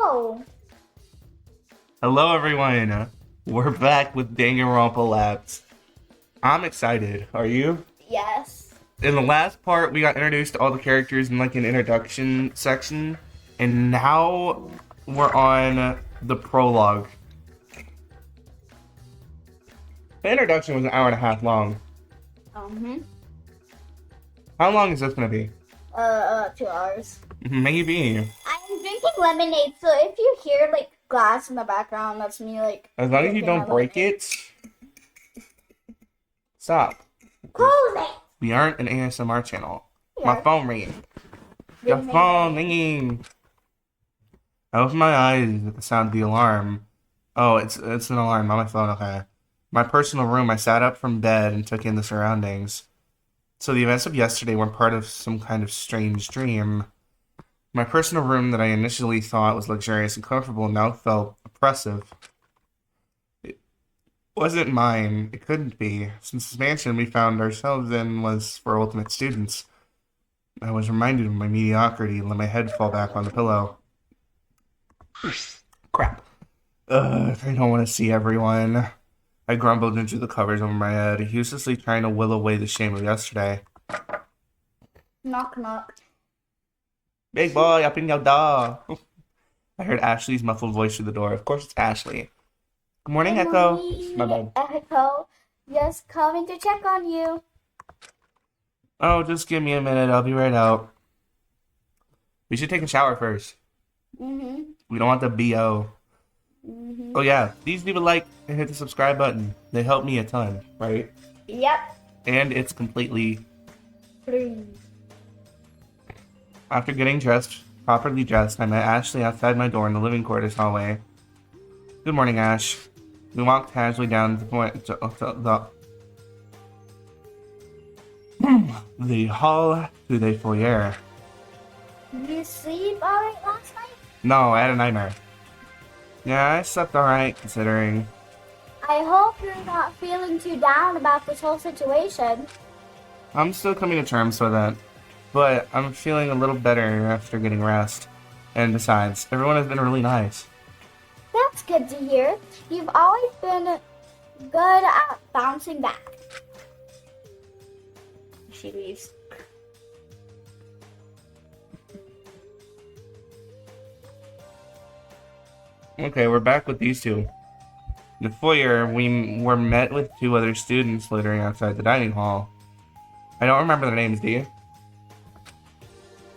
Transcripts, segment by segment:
Hello. Hello everyone, we're back with Danganronpa Lapse. I'm excited, are you? Yes. In the last part, we got introduced to all the characters in like an introduction section, and now we're on the prologue. The introduction was an hour and a half long. Mm-hmm. How long is this gonna be? 2 hours. Maybe. I'm drinking lemonade, so if you hear like glass in the background, that's me like. As long as you drinking don't my break lemonade. it. Stop. Close it. We aren't an ASMR channel. We My are. phone ringing. Your Ring, ring, phone ring. ringing. I opened my eyes at the sound of the alarm. Oh, it's an alarm on my phone, okay. My personal room, I sat up from bed and took in the surroundings. So the events of yesterday were part of some kind of strange dream. My personal room that I initially thought was luxurious and comfortable now felt oppressive. It wasn't mine. It couldn't be, since this mansion we found ourselves in was for ultimate students. I was reminded of my mediocrity and let my head fall back on the pillow. Crap. I don't want to see everyone. I grumbled into the covers over my head, uselessly trying to will away the shame of yesterday. Knock, knock. Big boy, open your door. I heard Ashley's muffled voice through the door. Of course, it's Ashley. Good morning, Good Echo. morning, My bad. Echo. Just coming to check on you. Oh, just give me a minute. I'll be right out. We should take a shower first. Mm-hmm. We don't want the BO. Mm-hmm. Oh, yeah. Please leave a like and hit the subscribe button. They help me a ton, right? Yep. And it's completely... Free. After getting properly dressed, I met Ashley outside my door in the living quarters hallway. Good morning, Ash. We walked casually down the the hall to the foyer. Did you sleep alright last night? No, I had a nightmare. Yeah, I slept alright, considering. I hope you're not feeling too down about this whole situation. I'm still coming to terms with it, but I'm feeling a little better after getting rest. And besides, everyone has been really nice. That's good to hear. You've always been good at bouncing back. She leaves. Okay, we're back with these two. In the foyer, we were met with two other students littering outside the dining hall. I don't remember their names, do you?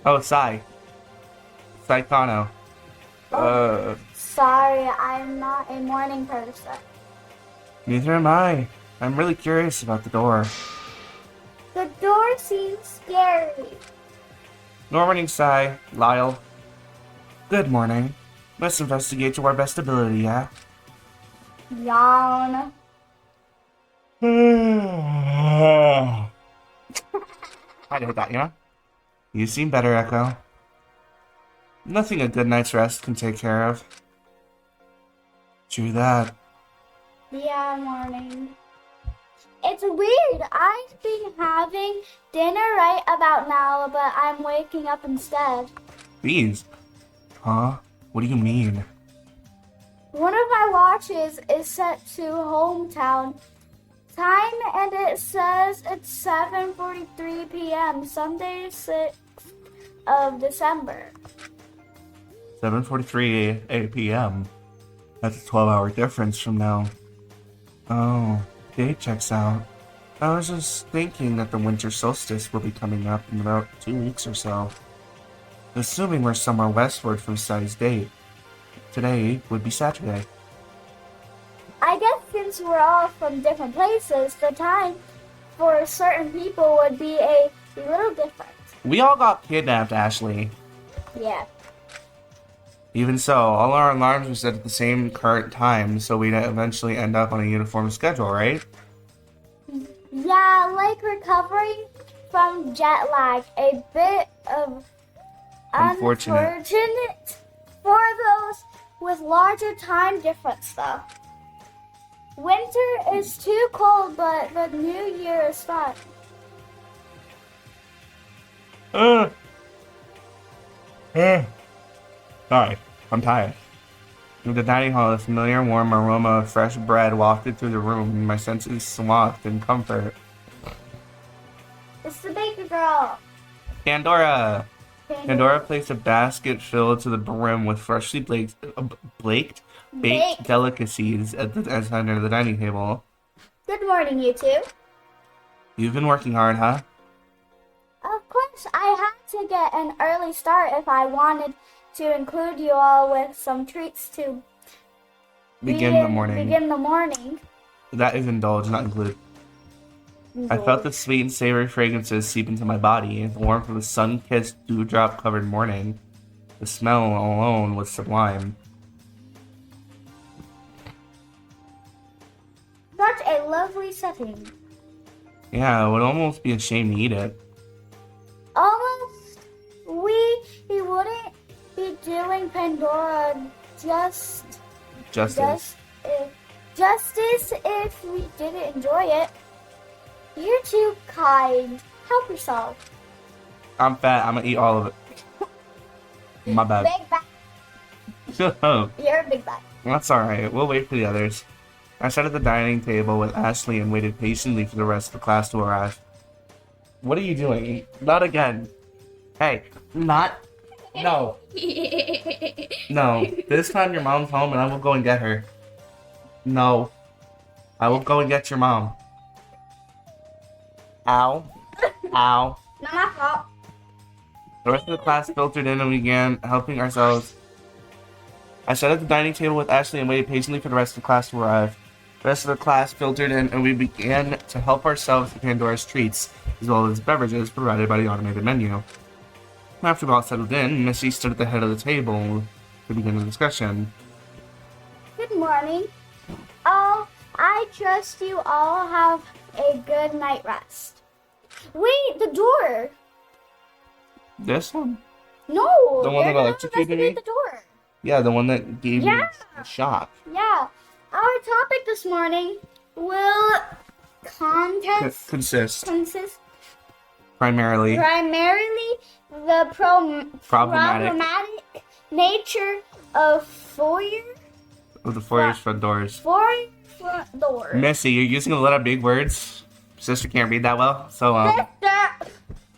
Oh, Sai. Sai Kano. Sorry, I'm not a morning person. Neither am I. I'm really curious about the door. The door seems scary. Good morning, Sai. Lyle. Good morning. Let's investigate to our best ability, yeah? Yawn. I did that, you know? You seem better, Echo. Nothing a good night's rest can take care of. True that. Yeah, morning. It's weird. I've been having dinner right about now, but I'm waking up instead. Bees? Huh? What do you mean? One of my watches is set to hometown time, and it says it's 7:43 p.m. Sunday, 6th of December. 7:43 p.m. That's a 12-hour difference from now. Oh, date checks out. I was just thinking that the winter solstice will be coming up in about 2 weeks or so. Assuming we're somewhere westward from Sai's date. Today would be Saturday. I guess since we're all from different places, the time for certain people would be a little different. We all got kidnapped, Ashley. Yeah. Even so, all our alarms were set at the same current time, so we'd eventually end up on a uniform schedule, right? Yeah, like recovering from jet lag, a bit of Unfortunate. for those with larger time difference though. Winter is too cold, but the new year is fun. Sorry. I'm tired. In the dining hall, a familiar warm aroma of fresh bread wafted through the room, and my senses swathed in comfort. It's the baker girl. Pandora! Pandora Pandora. placed a basket filled to the brim with freshly baked delicacies at the center of the dining table. Good morning, you two. You've been working hard, huh? Of course, I had to get an early start if I wanted to include you all with some treats to Begin the morning. That is indulge, not include. I felt the sweet and savory fragrances seep into my body, the warmth of the sun-kissed, dewdrop-covered morning. The smell alone was sublime. Such a lovely setting. Yeah, it would almost be a shame to eat it. Almost, we wouldn't be doing Pandora justice if we didn't enjoy it. You're too kind. Help yourself. I'm fat. I'm gonna eat all of it. My bad. Big bag. Shut up. You're a big bag. That's alright. We'll wait for the others. I sat at the dining table with Ashley and waited patiently for the rest of the class to arrive. What are you doing? Not again. Hey, not. No. No. This time your mom's home and I will go and get her. No. I will go and get your mom. Ow. Ow. Not my fault. The rest of the class filtered in and we began helping ourselves. I sat at the dining table with Ashley and waited patiently for the rest of the class to arrive. The rest of the class filtered in and we began to help ourselves to Pandora's treats, as well as beverages provided by the automated menu. After we all settled in, Missy stood at the head of the table to begin the discussion. Good morning. Oh, I trust you all have a good night rest. Wait, the door. This one? No. The one that you're gonna electrocuted me? investigate the door. Yeah, the one that gave me a shock. Yeah. Our topic this morning will consist primarily the problematic nature of the foyer's front doors. Foyer front doors. Missy, you're using a lot of big words. Sister can't read that well, so Sister.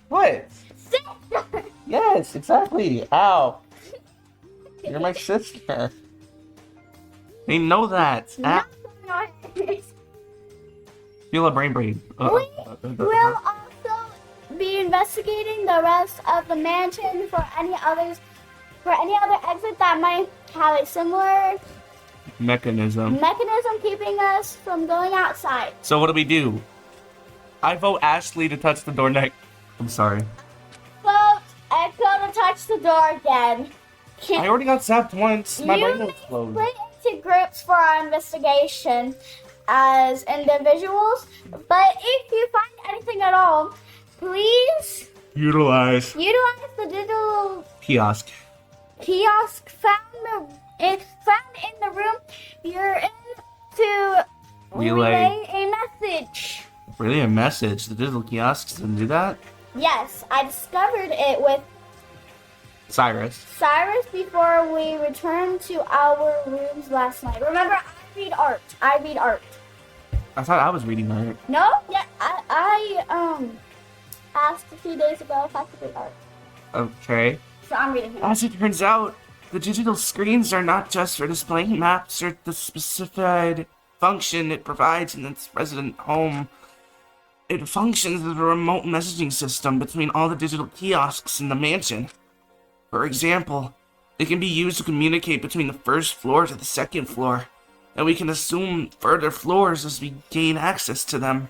What? Sister. Yes, exactly. Ow. You're my sister. They know that. No. Feel a brain break. We will also be investigating the rest of the mansion for any other exit that might have a similar mechanism keeping us from going outside. So what do we do? I vote Ashley to touch the door next. I'm sorry. Vote Echo to touch the door again. I already got zapped once. My brain You may exploded. split into groups for our investigation as individuals, but if you find anything at all, please Utilize the digital kiosk found in the room you're in to relay a message. Really, a message? The digital kiosks didn't do that? Yes, I discovered it with Cyrus before we returned to our rooms last night. Remember, I read art. I thought I was reading art. No? Yeah, I asked a few days ago if I could read art. Okay. So I'm reading it. As it turns out, the digital screens are not just for displaying maps or the specified function it provides in its resident home. It functions as a remote messaging system between all the digital kiosks in the mansion. For example, it can be used to communicate between the first floor to the second floor, and we can assume further floors as we gain access to them.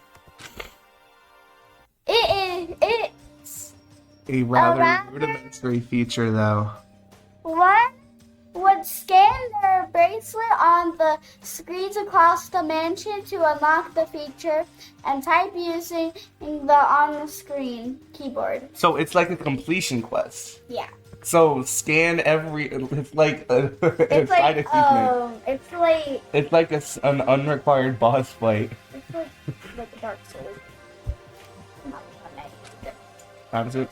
It's a rather rudimentary feature, though. One would scan their bracelet on the screens across the mansion to unlock the feature and type using the on-the-screen keyboard. So it's like a completion quest. Yeah. So scan every. It's like a side achievement. It's like an unrequired boss fight. It's like a Dark Souls. How does it?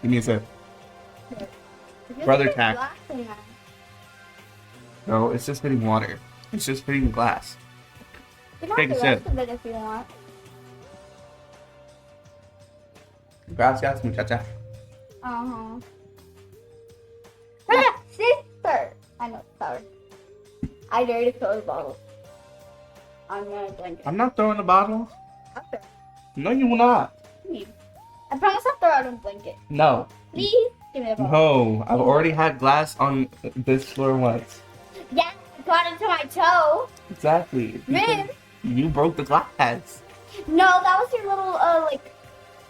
Give me a sip. Brother tack. Glass in there. No, it's just hitting water. It's just hitting the glass. You can Take have a the rest sip. of it if you want. Gracias, muchacha. Uh-huh. Ah, sister! I know, sorry. I already filled the bottle. I'm gonna drink it. I'm not throwing the bottle. Okay. No, you will not. I promise I'll throw it and blink it. No. Please give me the bottle. No, I've already had glass on this floor once. Yeah, I got into my toe. Exactly. Man. You broke the glass. No, that was your little, like,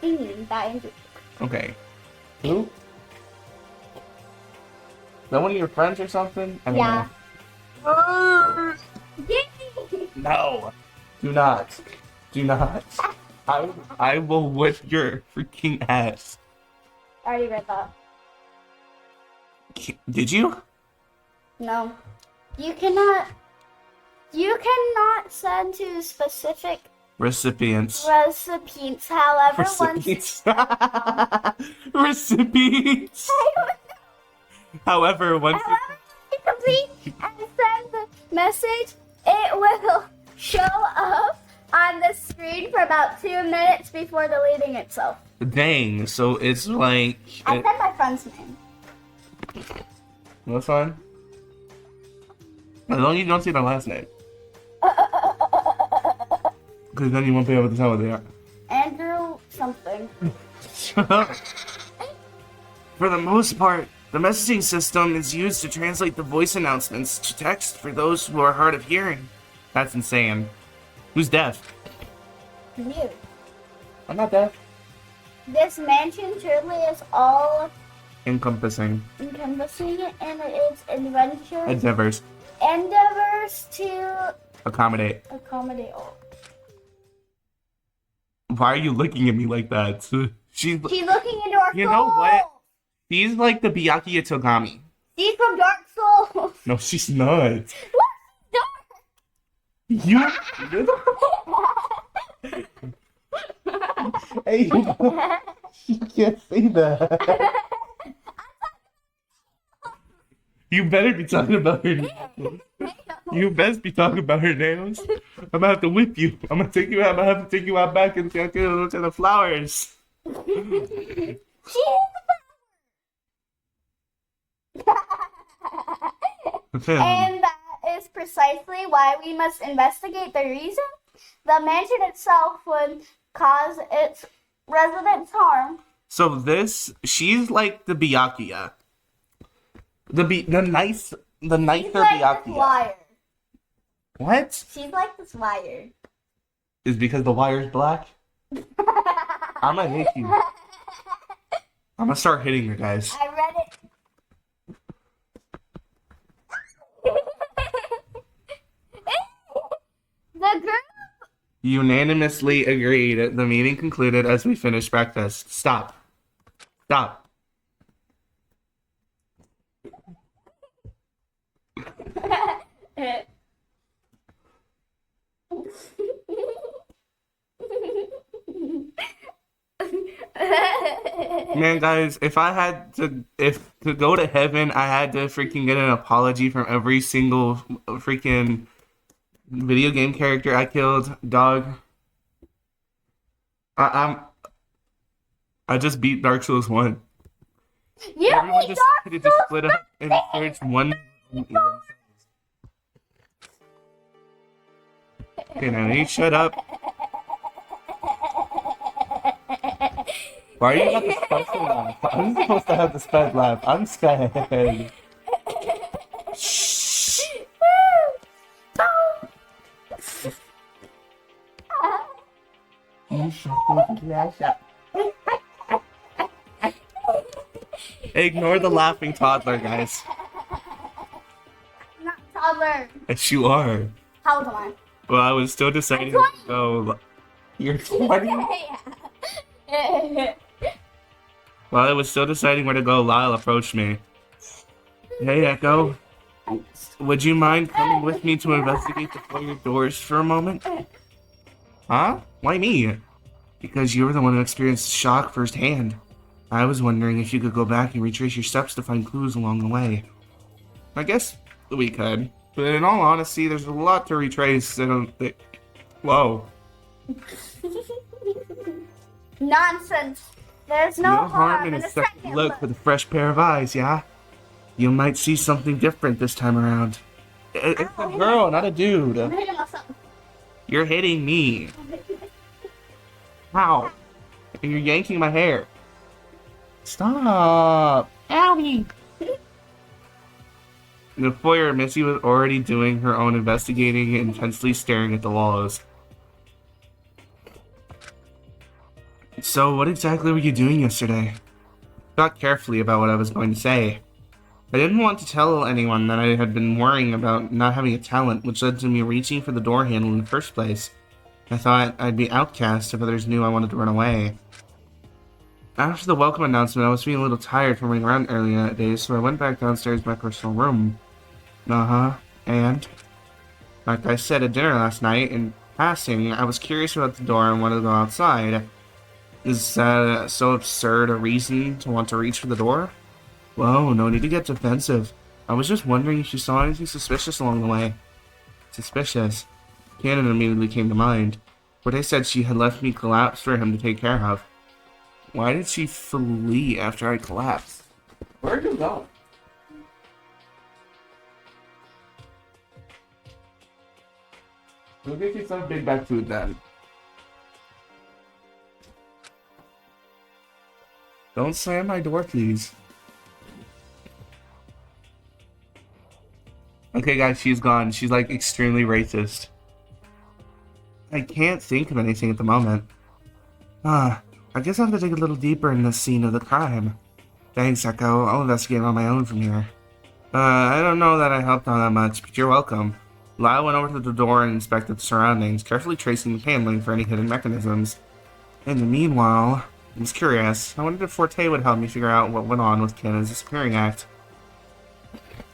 thingy that injured. Okay. Who? Is that one of your friends or something? I don't Yeah. know. Yay! No. Do not. Do not. I will whip your freaking ass. I already read that. Did you? No. You cannot send to specific Recipients. recipients. However, Recipients. Recipients. However, once However, you complete and send the message, it will show up on the screen for about 2 minutes before deleting itself. Dang, so it's like... I said my friend's name. That's fine. As long as you don't see their last name. Because then you won't be able to tell what they are. Andrew something. For the most part, the messaging system is used to translate the voice announcements to text for those who are hard of hearing. That's insane. Who's deaf? You. I'm not deaf. This mansion truly is all Encompassing. encompassing in its Endeavors. endeavors to Accommodate. accommodate all. Why are you looking at me like that? She's She's looking into our You souls. know what? She's like the Byakuya Togami. She's from Dark Souls. No, she's not. What? Dark. You. Hey, you can't say that. You better be talking about her nails. You best be talking about her nails. I'm gonna have to whip you. I'm gonna take you out. I'm gonna have to take you out back and take you to the flowers. And that is precisely why we must investigate the reason the mansion itself would cause its residents harm. So this, she's like the Byakuya. The nicer She's like this Byakuya. wire. What? She's like this wire. Is because the wire's black? I'm gonna hit you. I'm gonna start hitting you guys. I read it. The group. Unanimously agreed. The meeting concluded as we finished breakfast. Stop. Stop. Man, guys, if I had to go to heaven, I had to freaking get an apology from every single freaking video game character I killed, dog. I just beat Dark Souls 1. You Everyone beat just Dark could have just split up and searched one. Okay, now you shut up. Why are you not the special laugh? I'm supposed to have the sped laugh. I'm scared. Shh. You shut the ass up. Ignore the laughing toddler, guys. I'm not a toddler. Yes, you are. How old am I? Well, I was still deciding. I'm 20. Oh, you're 20? While I was still deciding where to go, Lyle approached me. Hey, Echo. Would you mind coming with me to investigate the foyer doors for a moment? Huh? Why me? Because you were the one who experienced shock firsthand. I was wondering if you could go back and retrace your steps to find clues along the way. I guess we could, but in all honesty, there's a lot to retrace. I don't think. Whoa. Nonsense. There's no harm in a second look with a fresh pair of eyes, yeah? You might see something different this time around. It's a girl, not a dude. I'm hitting myself. You're hitting me. How? You're yanking my hair. Stop. Owie. In the foyer, Missy was already doing her own investigating, intensely staring at the walls. So, what exactly were you doing yesterday? Thought carefully about what I was going to say. I didn't want to tell anyone that I had been worrying about not having a talent, which led to me reaching for the door handle in the first place. I thought I'd be outcast if others knew I wanted to run away. After the welcome announcement, I was feeling a little tired from running around earlier that day, so I went back downstairs to my personal room. And? Like I said at dinner last night, in passing, I was curious about the door and wanted to go outside. Is that so absurd a reason to want to reach for the door? Whoa, no need to get defensive. I was just wondering if you saw anything suspicious along the way. Suspicious? Cannon immediately came to mind. Forte said she had left me collapsed for him to take care of. Why did she flee after I collapsed? Where'd you go? We'll get you some big bag food then. Don't slam my door, please. Okay, guys, she's gone. She's, like, extremely racist. I can't think of anything at the moment. I guess I have to dig a little deeper in the scene of the crime. Thanks, Echo. I'll investigate on my own from here. I don't know that I helped on that much, but you're welcome. Lyle went over to the door and inspected the surroundings, carefully tracing the paneling for any hidden mechanisms. In the meanwhile, I was curious. I wondered if Forte would help me figure out what went on with Cannon's disappearing act.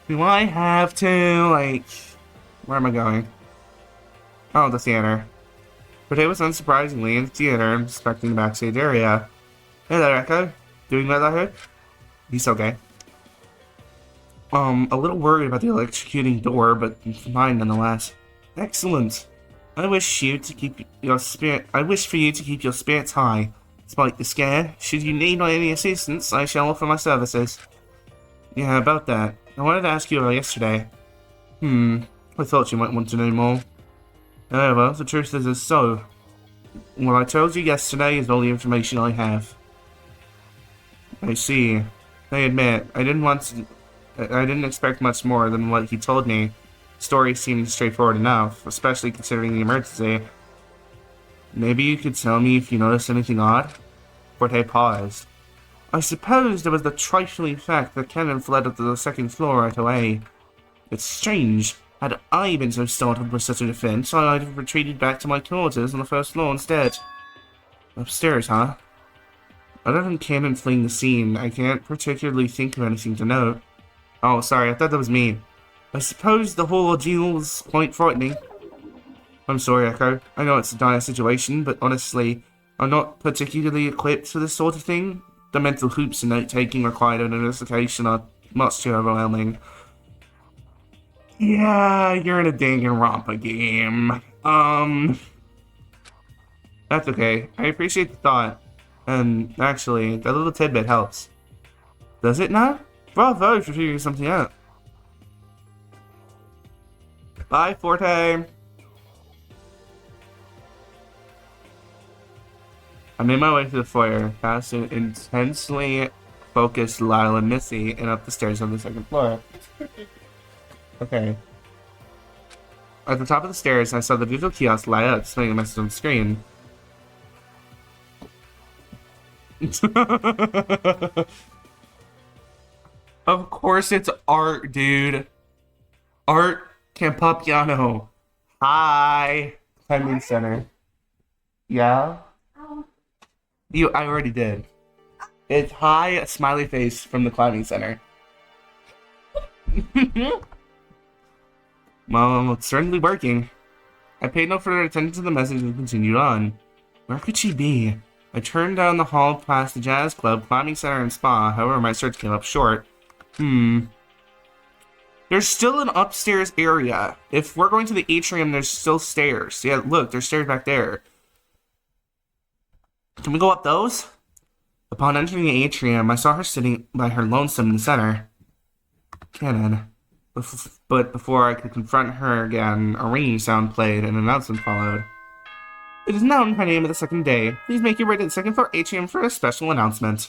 Do I have to, like... Where am I going? Oh, the theater. Forte was unsurprisingly in the theater, inspecting the backstage area. Hey there, Echo. Doing well, I heard? He's okay. A little worried about the electrocuting door, but fine nonetheless. Excellent. I wish for you to keep your spirits high. Despite the scare, should you need any assistance, I shall offer my services. Yeah, about that. I wanted to ask you about yesterday. I thought you might want to know more. However, the truth is so. What I told you yesterday is all the information I have. I see. I admit, I didn't expect much more than what he told me. The story seemed straightforward enough, especially considering the emergency. Maybe you could tell me if you noticed anything odd? Forte paused. I suppose there was the trifling fact that Cannon fled up to the second floor right away. It's strange. Had I been so startled by such a defense, I might have retreated back to my quarters on the first floor instead. Upstairs, huh? Other than Cannon fleeing the scene, I can't particularly think of anything to note. Oh, sorry, I thought that was me. I suppose the whole ordeal was quite frightening. I'm sorry, Echo. I know it's a dire situation, but honestly, I'm not particularly equipped for this sort of thing. The mental hoops and note-taking required in an investigation are much too overwhelming. Yeah, you're in a Danganronpa game. That's okay. I appreciate the thought. And actually, that little tidbit helps. Does it not? Bravo for figuring something out. Bye, Forte. I made my way to the foyer, past an intensely focused Lyle and Missy, and up the stairs on the second floor. Okay. At the top of the stairs, I saw the digital kiosk light up, displaying a message on the screen. Of course it's Art, dude. Art Campopiano. Hi. Climbing Center. Yeah? I already did. It's hi, smiley face from the climbing center. Well, it's certainly working. I paid no further attention to the message and continued on. Where could she be? I turned down the hall past the jazz club, climbing center, and spa. However, my search came up short. There's still an upstairs area. If we're going to the atrium, there's still stairs. Yeah, look, there's stairs back there. Can we go up those? Upon entering the atrium, I saw her sitting by her lonesome in the center. Cannon. But before I could confront her again, a ringing sound played and an announcement followed. It is now 9 a.m. of the second day. Please make your way to the second floor atrium for a special announcement.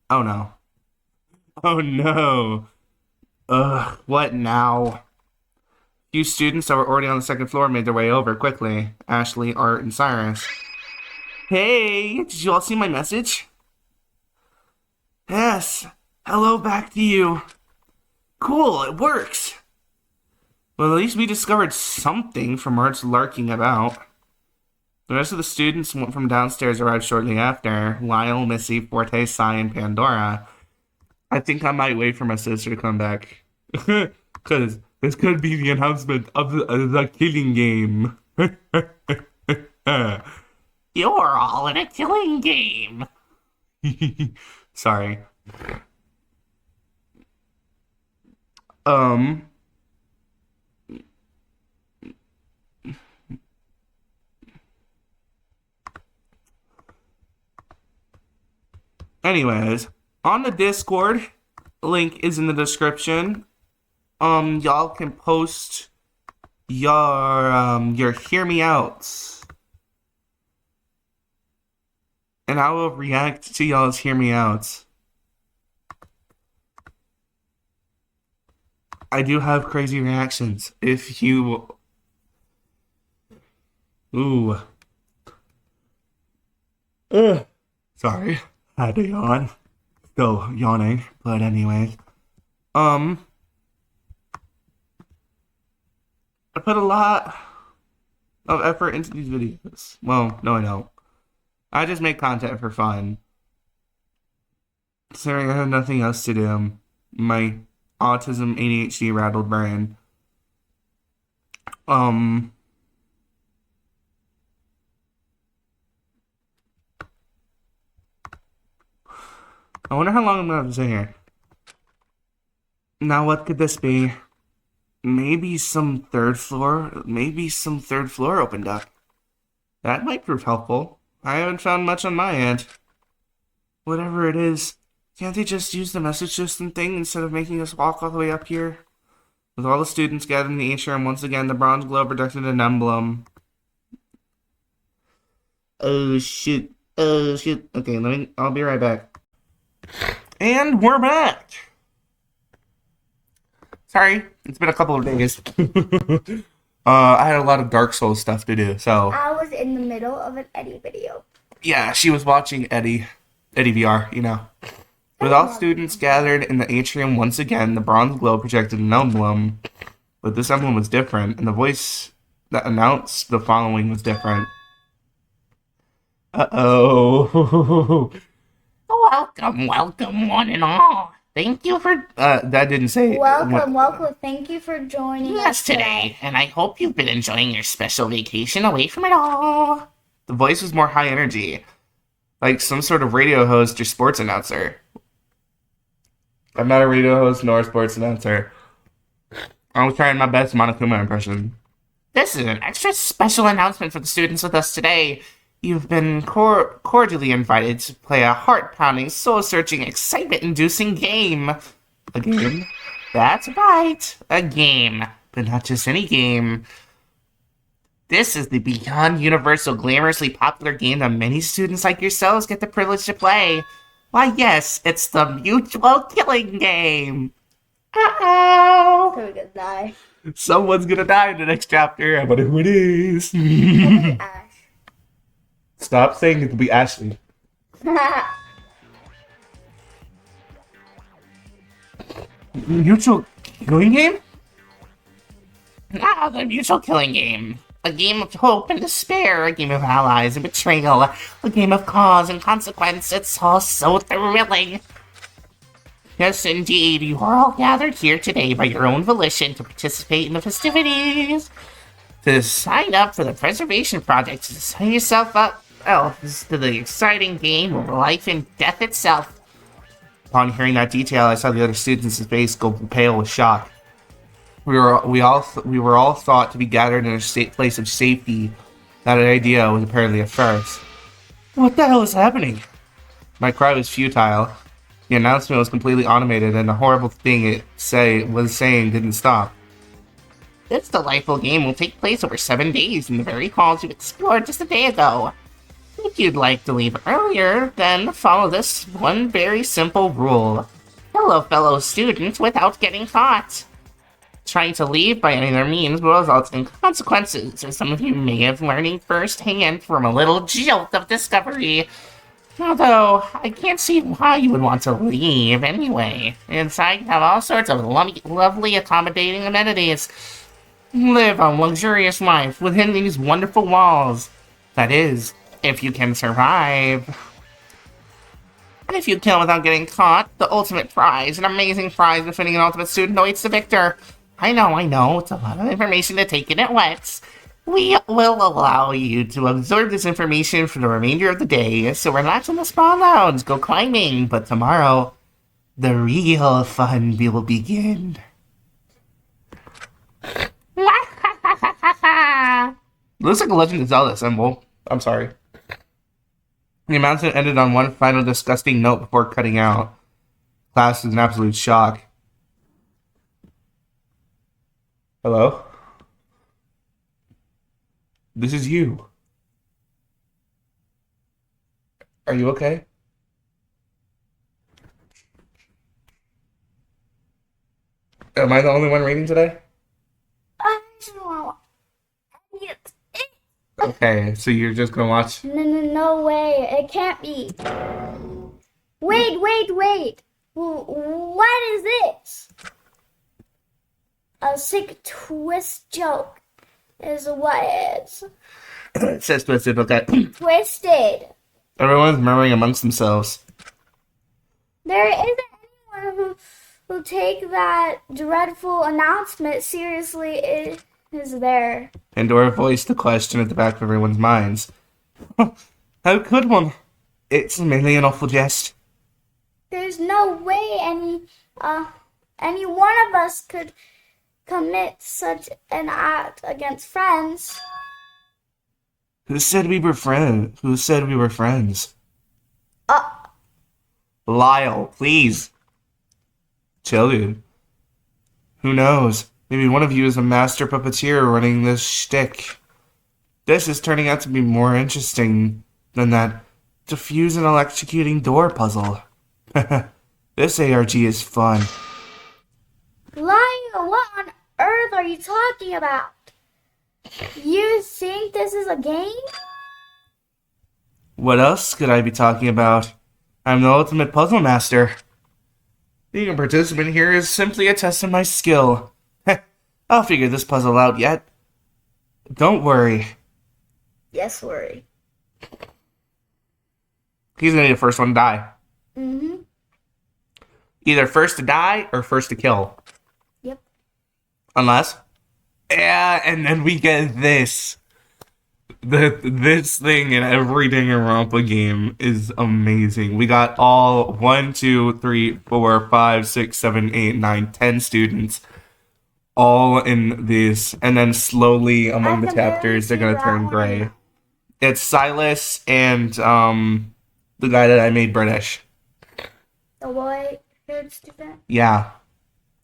Oh no. Oh no. Ugh, what now? Few students that were already on the second floor made their way over quickly. Ashley, Art, and Cyrus. Hey, did you all see my message? Yes. Hello back to you. Cool, it works. Well, at least we discovered something from Art's larking about. The rest of the students from downstairs arrived shortly after. Lyle, Missy, Forte, Sai, and Pandora. I think I might wait for my sister to come back. Because this could be the announcement of the killing game. You're all in a killing game. Sorry. Anyways, on the Discord, link is in the description. Y'all can post your hear me outs. And I will react to y'all's hear me outs. I do have crazy reactions. If you... Ooh. Ugh. Sorry. Had to yawn. Still yawning. But anyways. I put a lot of effort into these videos. Well, no I don't. I just make content for fun. Considering I have nothing else to do. My autism, ADHD, rattled brain. I wonder how long I'm gonna have to sit here. Now what could this be? Maybe some third floor opened up. That might prove helpful. I haven't found much on my end. Whatever it is, can't they just use the message system thing instead of making us walk all the way up here? With all the students gathered in the atrium, once again, the bronze globe projected an emblem. Oh shit. Okay, I'll be right back. And we're back! Sorry, it's been a couple of days. I had a lot of Dark Souls stuff to do, so... I was in the middle of an Eddie video. Yeah, she was watching Eddie VR, you know. With all students gathered in the atrium once again, the bronze globe projected an emblem. But this emblem was different, and the voice that announced the following was different. Uh-oh. Welcome, one and all. Thank you for... that didn't say... Welcome. Thank you for joining us today. And I hope you've been enjoying your special vacation away from it all. The voice was more high energy. Like some sort of radio host or sports announcer. I'm not a radio host nor a sports announcer. I was trying my best Monokuma impression. This is an extra special announcement for the students with us today. You've been cordially invited to play a heart-pounding, soul-searching, excitement-inducing game. A game? That's right, a game. But not just any game. This is the beyond universal, glamorously popular game that many students like yourselves get the privilege to play. Why, yes, it's the mutual killing game. Uh-oh. So we're gonna die. Someone's gonna die in the next chapter. I wonder who it is. Ash. Stop saying it will be Ashley. Mutual killing game? Ah, the mutual killing game. A game of hope and despair, a game of allies and betrayal, a game of cause and consequence. It's all so thrilling. Yes, indeed, you are all gathered here today by your own volition to participate in the festivities. To sign up for the Preservation Project, to sign yourself up Oh, this is the exciting game of life and death itself. Upon hearing that detail, I saw the other students' face go pale with shock. We were all thought to be gathered in a place of safety. That idea was apparently a farce. What the hell is happening? My cry was futile. The announcement was completely automated, and the horrible thing it was saying didn't stop. This delightful game will take place over 7 days in the very halls you explored just a day ago. If you'd like to leave earlier, then follow this one very simple rule. Hello, fellow students, without getting caught. Trying to leave by any other means will result in consequences, as some of you may have learning firsthand from a little jolt of discovery. Although, I can't see why you would want to leave anyway. Inside, you have all sorts of lovely accommodating amenities. Live a luxurious life within these wonderful walls. That is, if you can survive. And if you kill without getting caught, the ultimate prize, an amazing prize befitting an ultimate student awaits the victor. I know, it's a lot of information to take in at once. We will allow you to absorb this information for the remainder of the day, so relax in the spa lounge, go climbing, but tomorrow, the real fun will begin. Looks like a Legend of Zelda symbol. I'm sorry. The announcement ended on one final disgusting note before cutting out. Class is in absolute shock. Hello? This is you. Are you okay? Am I the only one reading today? Okay, so you're just gonna watch? No way. It can't be. Wait. What is this? A sick twist joke is what it is. It says twisted, okay. Twisted. Everyone's murmuring amongst themselves. There isn't anyone who take that dreadful announcement seriously, is there? Pandora voiced the question at the back of everyone's minds. How could one? It's mainly an awful jest. There's no way any one of us could commit such an act against friends. Who said we were friends? Lyle, please. Chill, dude. Who knows? Maybe one of you is a master puppeteer running this shtick. This is turning out to be more interesting than that defuse and electrocuting door puzzle. This ARG is fun. Lyle, what on earth are you talking about? You think this is a game? What else could I be talking about? I'm the ultimate puzzle master. Being a participant here is simply a test of my skill. I'll figure this puzzle out yet. Don't worry. Yes, worry. He's gonna be the first one to die. Mm-hmm. Either first to die or first to kill. Yep. Unless... Yeah, and then we get this. This thing in every Danganronpa game is amazing. We got all 1, 2, 3, 4, 5, 6, 7, 8, 9, 10 students all in this, and then slowly among the chapters they're gonna turn gray. It's Silas and the guy that I made British. The white-haired student? Yeah.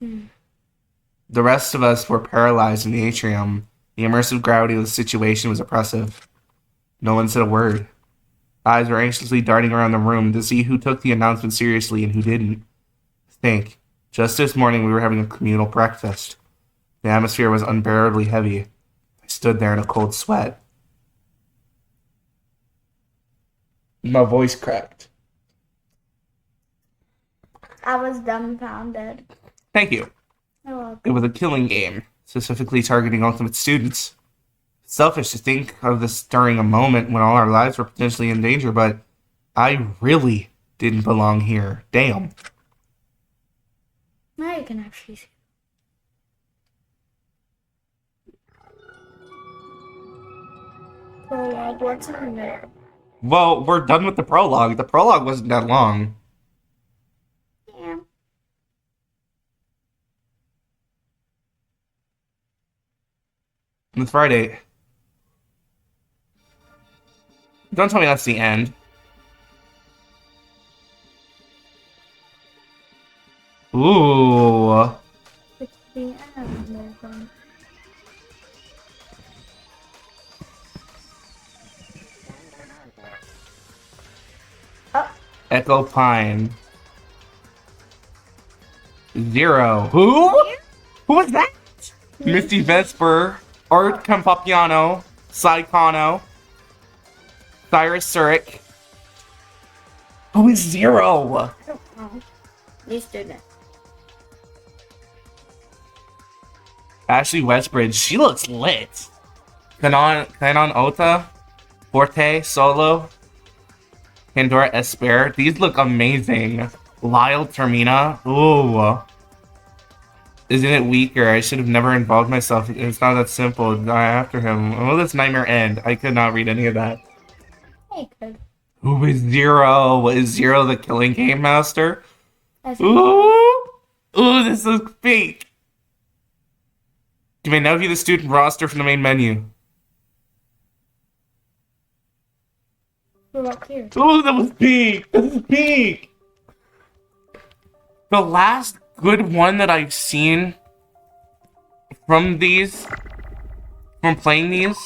The rest of us were paralyzed in the atrium. The immersive gravity of the situation was oppressive. No one said a word. Eyes were anxiously darting around the room to see who took the announcement seriously and who didn't. Think, just this morning we were having a communal breakfast. The atmosphere was unbearably heavy. I stood there in a cold sweat. My voice cracked. I was dumbfounded. Thank you. You're welcome. It was a killing game, specifically targeting ultimate students. It's selfish to think of this during a moment when all our lives were potentially in danger, but I really didn't belong here. Damn. Now you can actually see. Prologue, what's in there? Well, we're done with the prologue. The prologue wasn't that long. Yeah. It's Friday. Don't tell me that's the end. Ooh. It's the end, Nathan. Oh, Echo Pine. 0. Who? Who was that? Misty Vesper. Art Campapiano. Saikano. Cyrus Surik. Who is 0? I don't know. You student. Ashley Westbridge. She looks lit. Kanon Ota. Forte. Solo. Pandora Esper. These look amazing. Lyle Termina. Ooh. Isn't it weaker? I should have never involved myself. It's not that simple. Die after him. Oh, that's Nightmare End. I could not read any of that. Hey, good. Who is 0? Is 0 the Killing Game Master? That's Ooh. Ooh, this looks fake. You may now view the student roster from the main menu. We're up here. Oh, that was pink. That was pink. The last good one that I've seen from playing these.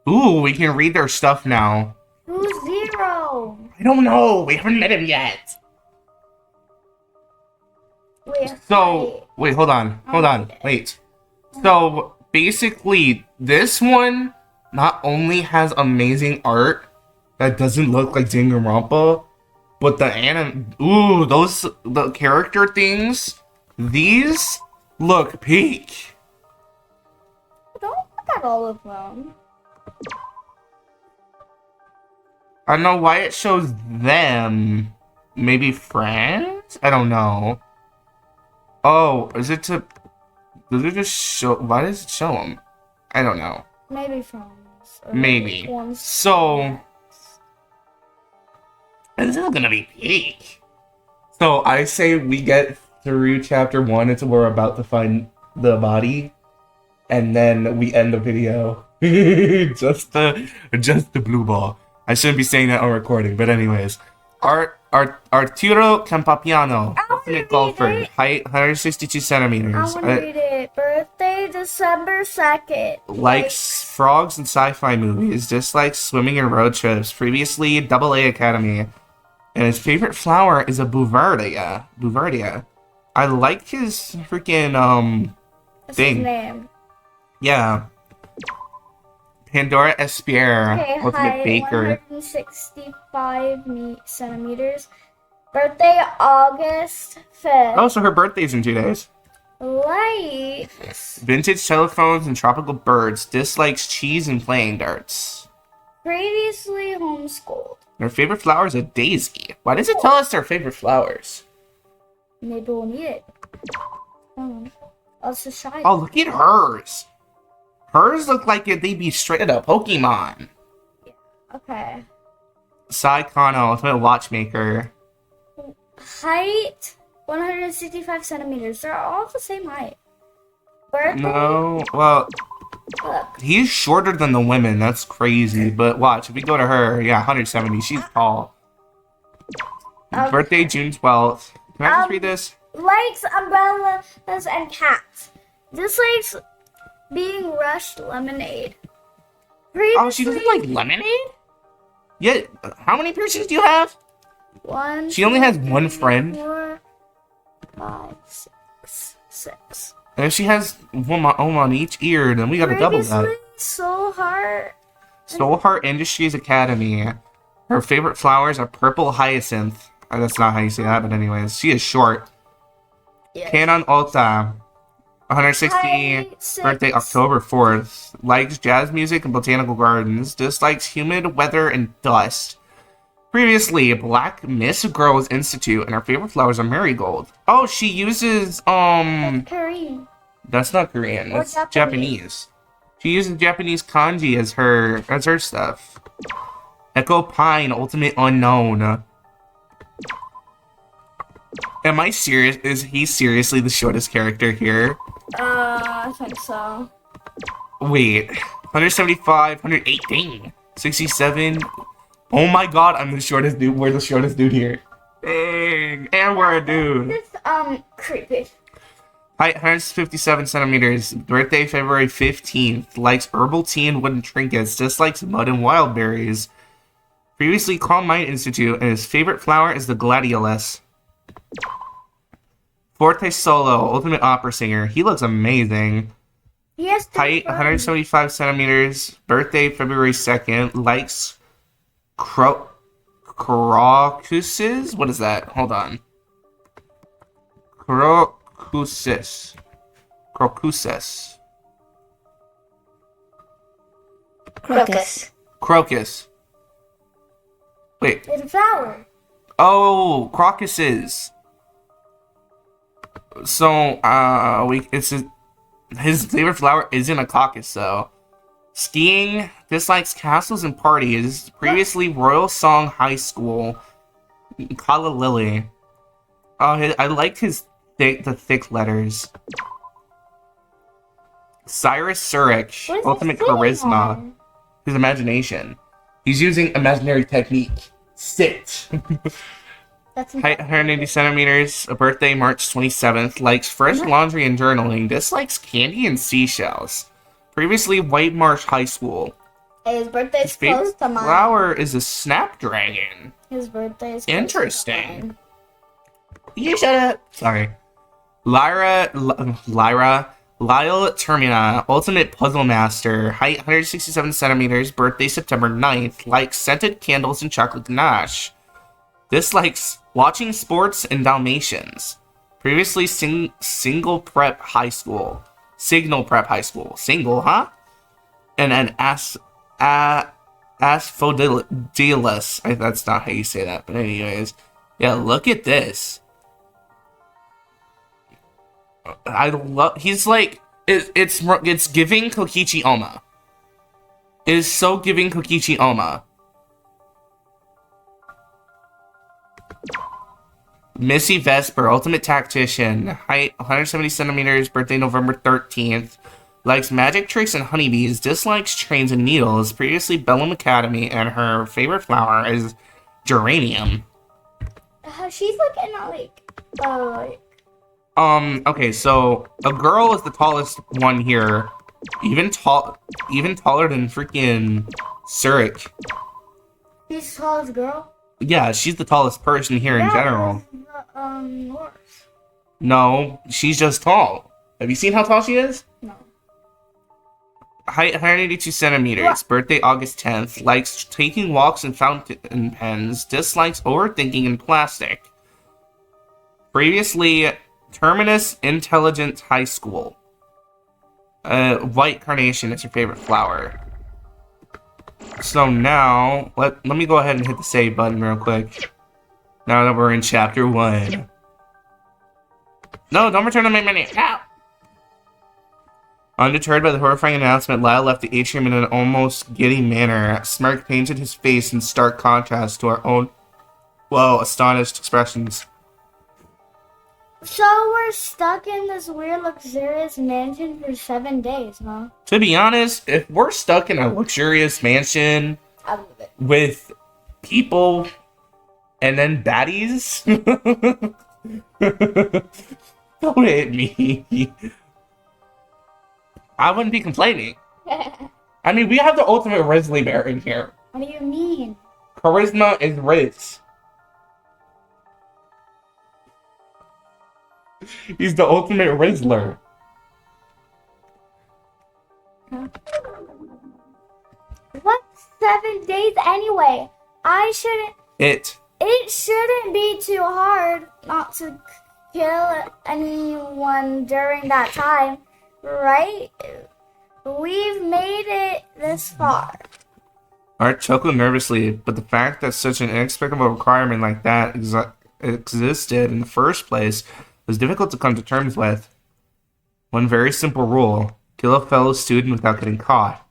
Ooh, we can read their stuff now. Who's 0? I don't know. We haven't met him yet. Wait, hold on. Wait. So, basically, this one not only has amazing art that doesn't look like Danganronpa, but the character things, these look peak. Don't look at all of them. I don't know why it shows them. Maybe friends? I don't know. Oh, does it just show, why does it show them? I don't know. Maybe friends. Or Maybe. ones- So, this is gonna be peak. So I say we get through chapter 1 until we're about to find the body, and then we end the video. just the blue ball. I shouldn't be saying that on recording, but anyways. Arturo Campapiano, ultimate golfer, height 162 I centimeters. want to read it. Birthday, December 2nd. Likes frogs and sci-fi movies, dislikes swimming and road trips, previously AA Academy, and his favorite flower is a Bouvardia. I like his freaking That's thing. his name. Yeah. Pandora Espier, Okay, ultimate height, baker. 165 centimeters. Birthday, August 5th. Oh, so her birthday's in 2 days. Likes. Vintage telephones and tropical birds, dislikes cheese and playing darts. Previously homeschooled. Her favorite flower is a daisy. Why does it tell us their favorite flowers? Maybe we'll need it. Oh, it's a shiny. Oh, look at hers. Hers look like they'd be straight up Pokemon. Okay. Saikano, ultimate watchmaker. Height, 165 centimeters. They're all the same height. Birthday, No, well, look. he's shorter than the women. That's crazy. But watch, if we go to her, yeah, 170. She's tall. Okay. Birthday, June 12th. Can I just read this? Likes umbrellas and cats. Dislikes being rushed lemonade. Oh, she doesn't like lemonade? Yeah, how many piercings do you have? One. She only has one friend. 4, 5, 6. And if she has one on each ear, then we gotta double that. Previously, Soul Heart. Soul Heart Industries Academy. Her favorite flowers are purple hyacinth. That's not how you say that, but anyways. She is short. Yes. Canon Alta. 160. Height, 6. Birthday October 4th. Likes jazz music and botanical gardens. Dislikes humid weather and dust. Previously, Black Miss Girls Institute, and her favorite flowers are marigold. Oh, she uses Korean. that's not Korean. Or That's Japanese. She She uses Japanese kanji as her stuff. Echo Pine, Ultimate Unknown. Am I serious? Is he seriously the shortest character here? I think so. Wait, 175, 118, 67. Oh my god, I'm the shortest dude. We're the shortest dude here. Dang, and we're a dude. It's creepy. Height 157 centimeters. Birthday February 15th. Likes herbal tea and wooden trinkets. Dislikes mud and wild berries. Previously Calm Mind Institute, and his favorite flower is the gladiolus. Forte Solo, ultimate opera singer. He looks amazing. Yes. Height 175 centimeters. Birthday February 2nd. Likes crocuses? What is that? Hold on. Crocuses. Crocuses. Crocus. Wait. It's a flower. Oh, crocuses. So, his favorite flower isn't a caucus, though. Skiing, dislikes castles and parties. Previously, Royal Song High School. Kala Lily. I liked the thick letters. Cyrus Surik, What is ultimate he sitting charisma. on? His imagination. He's using imaginary technique. Sit. That's Height 180 centimeters. A birthday March 27th. Likes fresh laundry and journaling. Dislikes candy and seashells. Previously White Marsh High School. His birthday His is close favorite to mine. flower is a snapdragon. His birthday is close Interesting. to mine. You shut up. Sorry. Lyle Termina, ultimate puzzle master. Height 167 centimeters. Birthday September 9th. Likes scented candles and chocolate ganache. Dislikes watching sports and Dalmatians. Previously Signal Prep High School. Single, huh? And an asphodilus. That's not how you say that, but anyways. Yeah, look at this. I love. He's like it's giving Kokichi Oma. It is so giving Kokichi Oma. Missy Vesper, ultimate tactician. Height 170 centimeters. Birthday November 13th. Likes magic tricks and honeybees. Dislikes trains and needles. Previously Bellum Academy, and her favorite flower is geranium. She's like in a like Okay, so a girl is the tallest one here. Even taller than freaking Surik. she's the tallest girl. Yeah, she's the tallest person here in general. North. No, she's just tall. Have you seen how tall she is? No. Height 182 centimeters. What? Birthday August 10th. Likes taking walks and fountain pens. Dislikes overthinking and plastic. Previously Terminus Intelligent High School. White carnation is her favorite flower. So now, let me go ahead and hit the save button real quick. Now that we're in chapter 1. No, don't return to my menu. No! Undeterred by the horrifying announcement, Lyle left the atrium in an almost giddy manner. A smirk painted his face in stark contrast to our own, astonished expressions. So we're stuck in this weird luxurious mansion for 7 days, huh? To be honest, if we're stuck in a luxurious mansion I love it. with people and then baddies, don't hit me. I wouldn't be complaining. I mean, we have the ultimate Risley Bear in here. What do you mean? Charisma is Riz. He's the ultimate Rizzler. What 7 days anyway? It It shouldn't be too hard not to kill anyone during that time, right? We've made it this far. Art chuckled nervously, but the fact that such an inexplicable requirement like that existed in the first place was difficult to come to terms with. One very simple rule. Kill a fellow student without getting caught.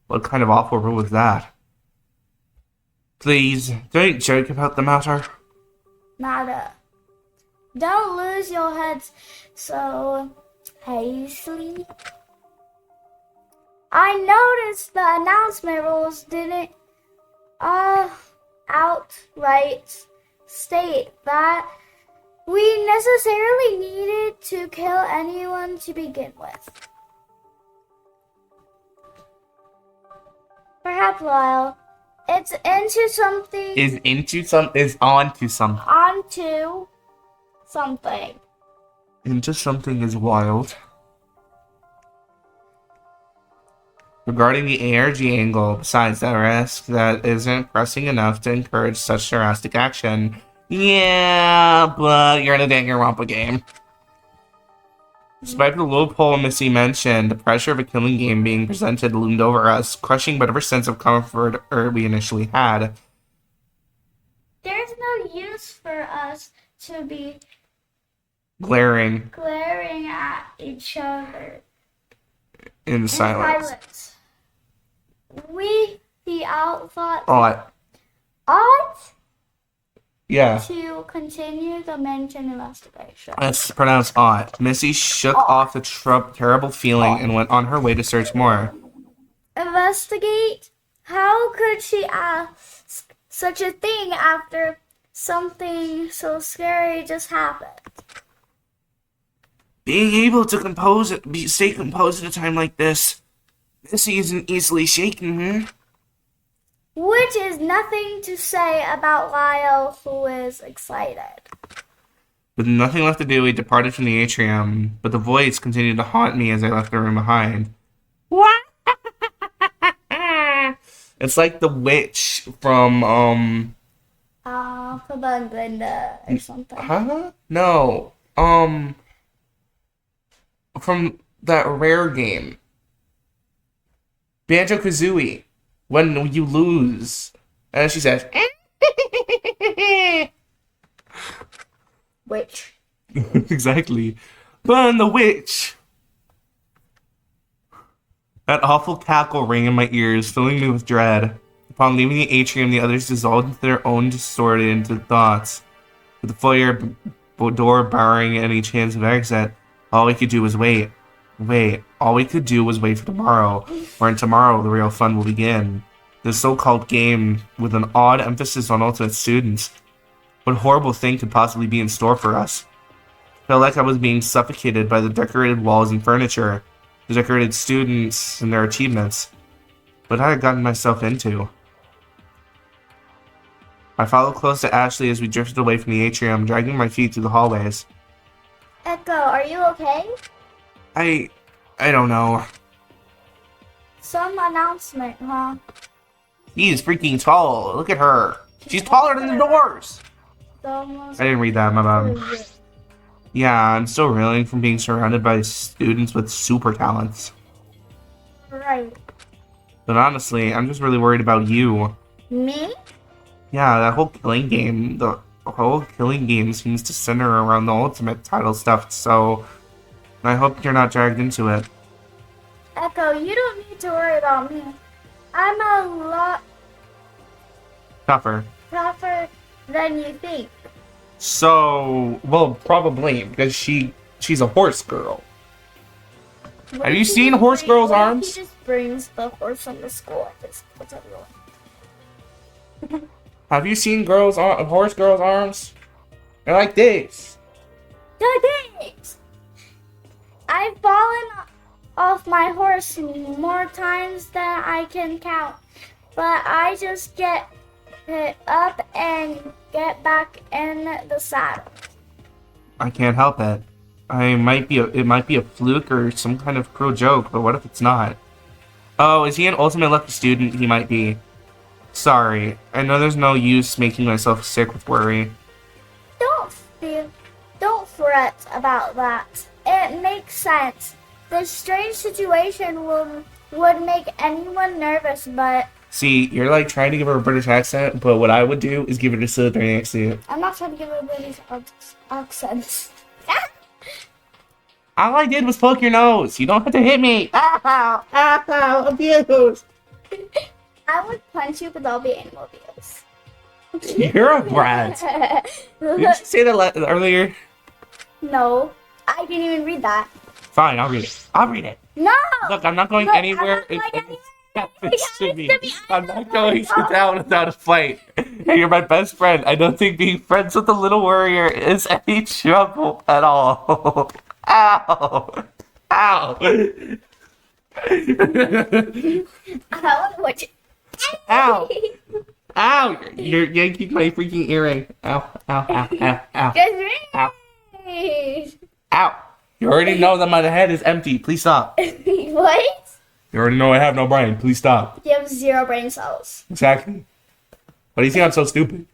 What kind of awful rule was that? Please, don't joke about the matter. Nada. Don't lose your heads so hastily. I noticed the announcement rules didn't outright state that we necessarily needed to kill anyone to begin with. Perhaps Lyle, it's onto something. Into something is wild. Regarding the ARG angle, besides that risk, that isn't pressing enough to encourage such drastic action. Yeah, but you're in a Danganronpa game. Despite the loophole Missy mentioned, the pressure of a killing game being presented loomed over us, crushing whatever sense of comfort we initially had. There's no use for us to be Glaring at each other in silence. We, the outthought, Ought. Yeah. to continue the mentioned investigation. That's pronounced ought. Missy shook off the terrible feeling and went on her way to search more. Investigate? How could she ask such a thing after something so scary just happened? Being able to stay composed at a time like this, Missy isn't easily shaken, Which is nothing to say about Lyle, who is excited. With nothing left to do, we departed from the atrium, but the voice continued to haunt me as I left the room behind. What? It's like the witch from, From Glinda or something. Huh? No. From that rare game. Banjo-Kazooie. When you lose. And she says, Witch. exactly. Burn the witch! That awful cackle rang in my ears, filling me with dread. Upon leaving the atrium, the others dissolved into their own distorted thoughts. With the foyer door barring any chance of exit, all we could do was wait. All we could do was wait for tomorrow, wherein tomorrow the real fun will begin. This so-called game with an odd emphasis on ultimate students. What horrible thing could possibly be in store for us? Felt like I was being suffocated by the decorated walls and furniture, the decorated students and their achievements. What had I gotten myself into? I followed close to Ashley as we drifted away from the atrium, dragging my feet through the hallways. Echo, are you okay? I don't know. Some announcement, huh? He's freaking tall. Look at her. She's taller than the doors. I didn't read that, my bad. Yeah, I'm still reeling from being surrounded by students with super talents. Right. But honestly, I'm just really worried about you. Me? Yeah, that whole killing game, the whole killing game seems to center around the ultimate title stuff, so I hope you're not dragged into it. Echo, you don't need to worry about me. I'm a lot Tougher. tougher than you think. So, well, probably, because she's a horse girl. What Have if you he seen just Horse Girl's what if arms? He just brings the horse from the school and just puts everyone. Have you seen horse girls' arms? They're like this. Thanks. I've fallen off my horse more times than I can count, but I just get it up and get back in the saddle. I can't help it. It might be a fluke or some kind of cruel joke, but what if it's not? Oh, is he an ultimate lucky student? He might be. Sorry, I know there's no use making myself sick with worry. Don't fret about that. It makes sense. This strange situation would make anyone nervous, but See, you're like trying to give her a British accent, but what I would do is give her a Southern accent. I'm not trying to give a British accent. All I did was poke your nose. You don't have to hit me. Ow! Ow! Abuse! I would punch you, but that'll be animal abuse. You're a brat. Did you say that earlier? No, I didn't even read that. Fine, I'll read it. I'll read it. No! Look, I'm not going Look, anywhere. I'm not going anywhere. Happens to me. I'm not going down without a fight. Hey, you're my best friend. I don't think being friends with the little warrior is any trouble at all. Ow! Ow! I don't want you. Ow! Ow! You're yanking my freaking earring. Ow! Ow! Ow! Ow! Ow! Ow! Ow! You already know that my head is empty. Please stop. What? You already know I have no brain. Please stop. You have 0 brain cells. Exactly. Why do you think I'm so stupid?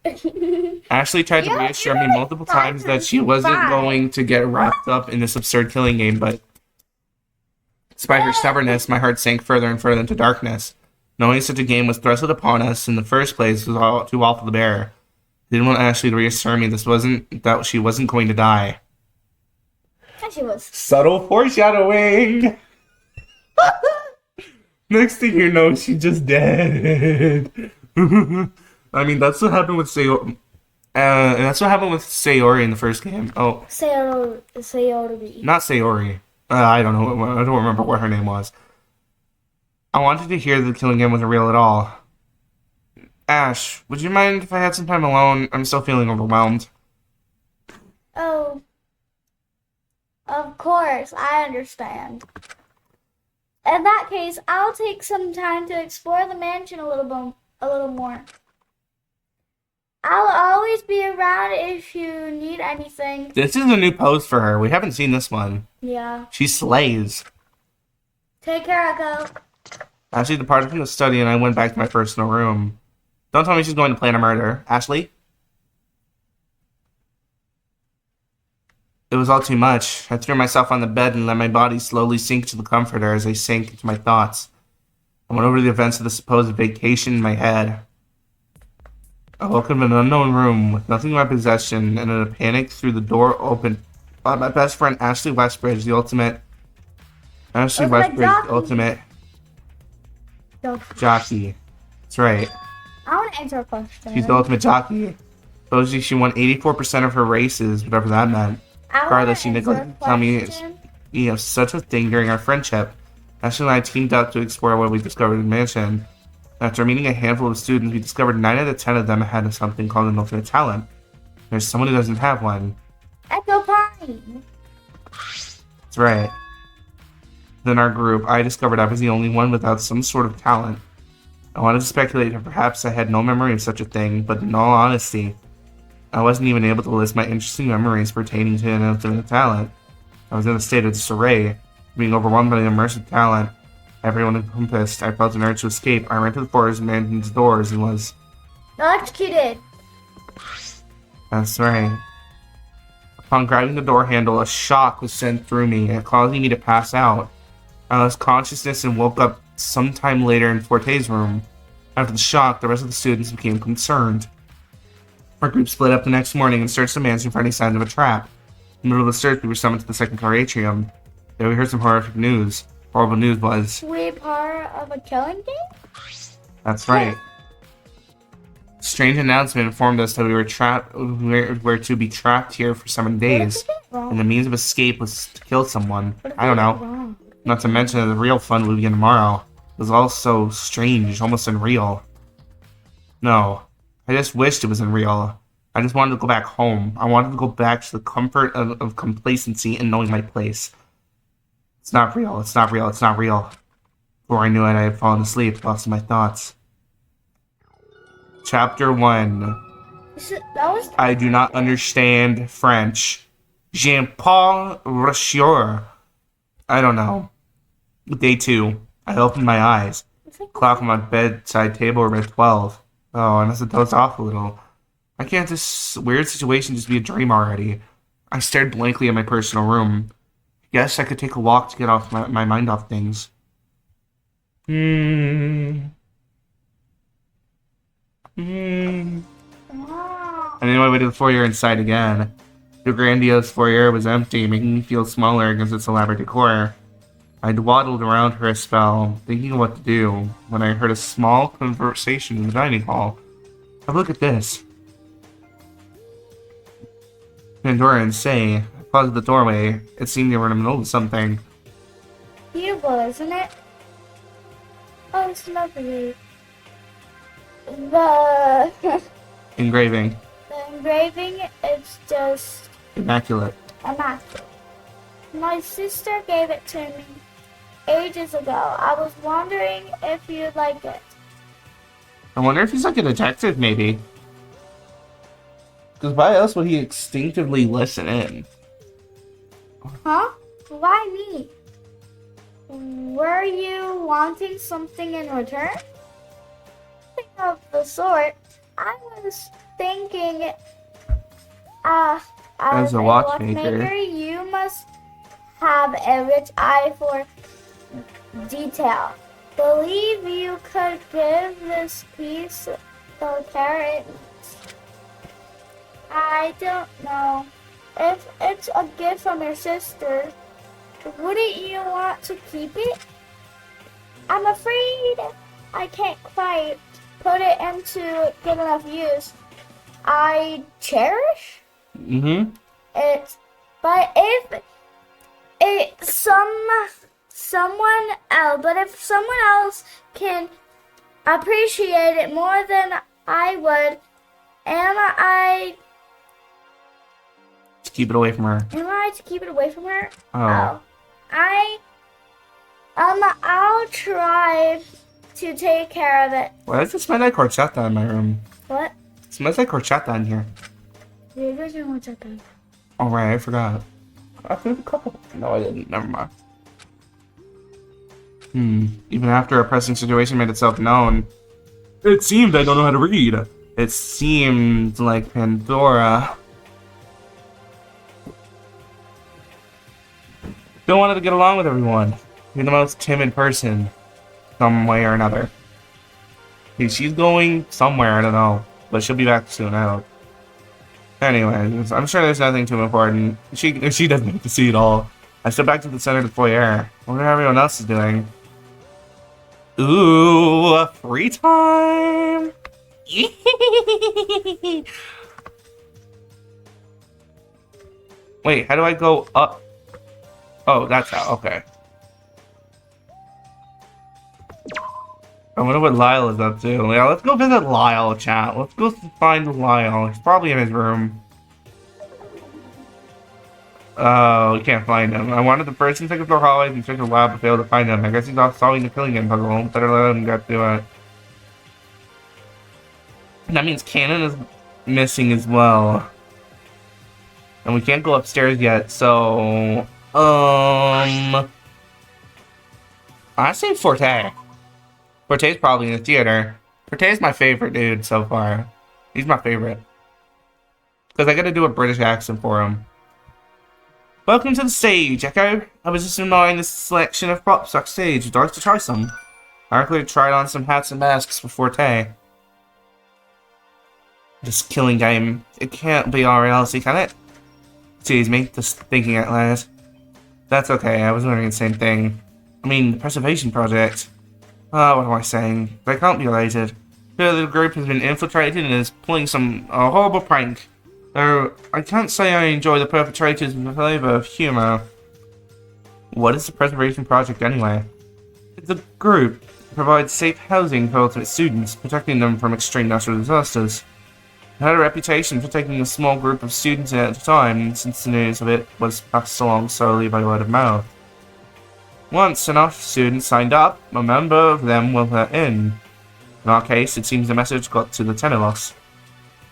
Ashley tried to Yeah, reassure you're me multiple times that she wasn't fine. going to get wrapped up in this absurd killing game, but despite her stubbornness, my heart sank further and further into darkness. Knowing such a game was thrusted upon us in the first place was all too awful to bear. I didn't want Ashley to reassure me that she wasn't going to die. Yeah, she was. Subtle foreshadowing! Next thing you know, she's just dead. I mean, that's what happened with Sayori. And that's what happened with Sayori in the first game. Oh, Sayori. not Sayori. I don't know. I don't remember what her name was. I wanted to hear the killing game wasn't real at all. Ash, would you mind if I had some time alone? I'm still feeling overwhelmed. Oh. Of course, I understand. In that case, I'll take some time to explore the mansion a little more. I'll always be around if you need anything. This is a new pose for her. We haven't seen this one. Yeah. She slays. Take care, Echo. Ashley departed from the study and I went back to my personal room. Don't tell me she's going to plan a murder. Ashley? It was all too much. I threw myself on the bed and let my body slowly sink to the comforter as I sank into my thoughts. I went over the events of the supposed vacation in my head. I woke up in an unknown room with nothing in my possession and in a panic threw the door open by my best friend Ashley Westbridge, the ultimate jockey. That's right. I want to answer a question. She's the ultimate jockey. Supposedly she won 84% of her races, whatever that meant. Regardless, she neglected to tell me of such a thing during our friendship. Ashley and I teamed up to explore what we discovered in the mansion. After meeting a handful of students, we discovered 9 out of 10 of them had something called an ultimate talent. There's someone who doesn't have one. Echo Pine. That's right. Within our group, I discovered I was the only one without some sort of talent. I wanted to speculate that perhaps I had no memory of such a thing, but in all honesty, I wasn't even able to list my interesting memories pertaining to an ultimate talent. I was in a state of disarray, being overwhelmed by the immersive talent. Everyone encompassed. I felt an urge to escape. I ran to the forest mansion's doors and was Electrocuted. That's right. Upon grabbing the door handle, a shock was sent through me, causing me to pass out. I lost consciousness and woke up sometime later in Forte's room. After the shock, the rest of the students became concerned. Our group split up the next morning and searched the mansion for any signs of a trap. In the middle of the search, we were summoned to the second floor atrium. There we heard some horrific news. Horrible news was... We part of a killing game? That's right. Strange announcement informed us that we were to be trapped here for 7 days, and the means of escape was to kill someone. I don't know. Not to mention that the real fun would begin tomorrow. It was all so strange, almost unreal. No, I just wished it was unreal. I just wanted to go back home. I wanted to go back to the comfort of complacency and knowing my place. It's not real, it's not real, it's not real. Before I knew it, I had fallen asleep, lost in my thoughts. Chapter 1. I do not understand French. Jean-Paul Rocheur. I don't know. Day 2. I opened my eyes. Clock on my bedside table read 12. Oh, I must have dozed off a little. Why can't this weird situation just be a dream already? I stared blankly at my personal room. Guess I could take a walk to get off my mind off things. I made my way to the foyer inside again. The grandiose foyer was empty, making me feel smaller against its elaborate decor. I'd waddled around for a spell, thinking of what to do, when I heard a small conversation in the dining hall. Have a look at this. Pandora and Say. I paused at the doorway. It seemed they were in the middle of something. Beautiful, isn't it? Oh, it's lovely. The Engraving. the engraving is just Immaculate. immaculate. My sister gave it to me ages ago. I was wondering if you'd like it. I wonder if he's like a detective, maybe. Because why else would he instinctively listen in? Huh? Why me? Were you wanting something in return? Nothing of the sort. I was thinking, as a watchmaker, you must have a rich eye for detail. Believe you could give this piece the carrot. I don't know. If it's a gift from your sister, wouldn't you want to keep it? I'm afraid I can't quite put it into good enough use. I cherish Mm-hmm. it, but if someone else can appreciate it more than I would, To keep it away from her. am I to keep it away from her? Oh. I'll try to take care of it. Why does it smell like horchata in my room? What? It smells like horchata in here. Alright, I forgot. I found a couple. No, I didn't. Never mind. Even after a pressing situation made itself known, it seemed I don't know how to read. It seemed like Pandora still wanted to get along with everyone. You're the most timid person, some way or another. Hey, she's going somewhere, I don't know. But she'll be back soon, I hope. Anyway, I'm sure there's nothing too important. She doesn't get to see it all. I step back to the center of the foyer. I wonder how everyone else is doing. Ooh, free time! Wait, how do I go up? Oh, that's how, okay. I wonder what Lyle is up to. Yeah, let's go visit Lyle, chat. Let's go find Lyle. He's probably in his room. Oh, we can't find him. I wanted the person to take the hallways and check the lab, but failed to find him. I guess he's off solving the killing game puzzle. Better let him get to it. That means Cannon is missing as well. And we can't go upstairs yet, so... I say Forte. Forte's probably in the theater. Forte's my favorite dude so far. He's my favorite. Because I gotta do a British accent for him. Welcome to the stage, Echo. I was just admiring this selection of props backstage. Would you like to try some? I quickly tried on some hats and masks for Forte. This killing game, it can't be our reality, can it? Excuse me, just thinking out loud. That's okay, I was wondering the same thing. I mean, the preservation project. What am I saying? They can't be related. The group has been infiltrated and is pulling some horrible prank. Though I can't say I enjoy the perpetrators' flavor of humor. What is the preservation project anyway? It's a group that provides safe housing for ultimate students, protecting them from extreme natural disasters. It had a reputation for taking a small group of students in at a time, since the news of it was passed along solely by word of mouth. Once enough students signed up, a member of them will let in. In our case, it seems the message got to the 10 of us.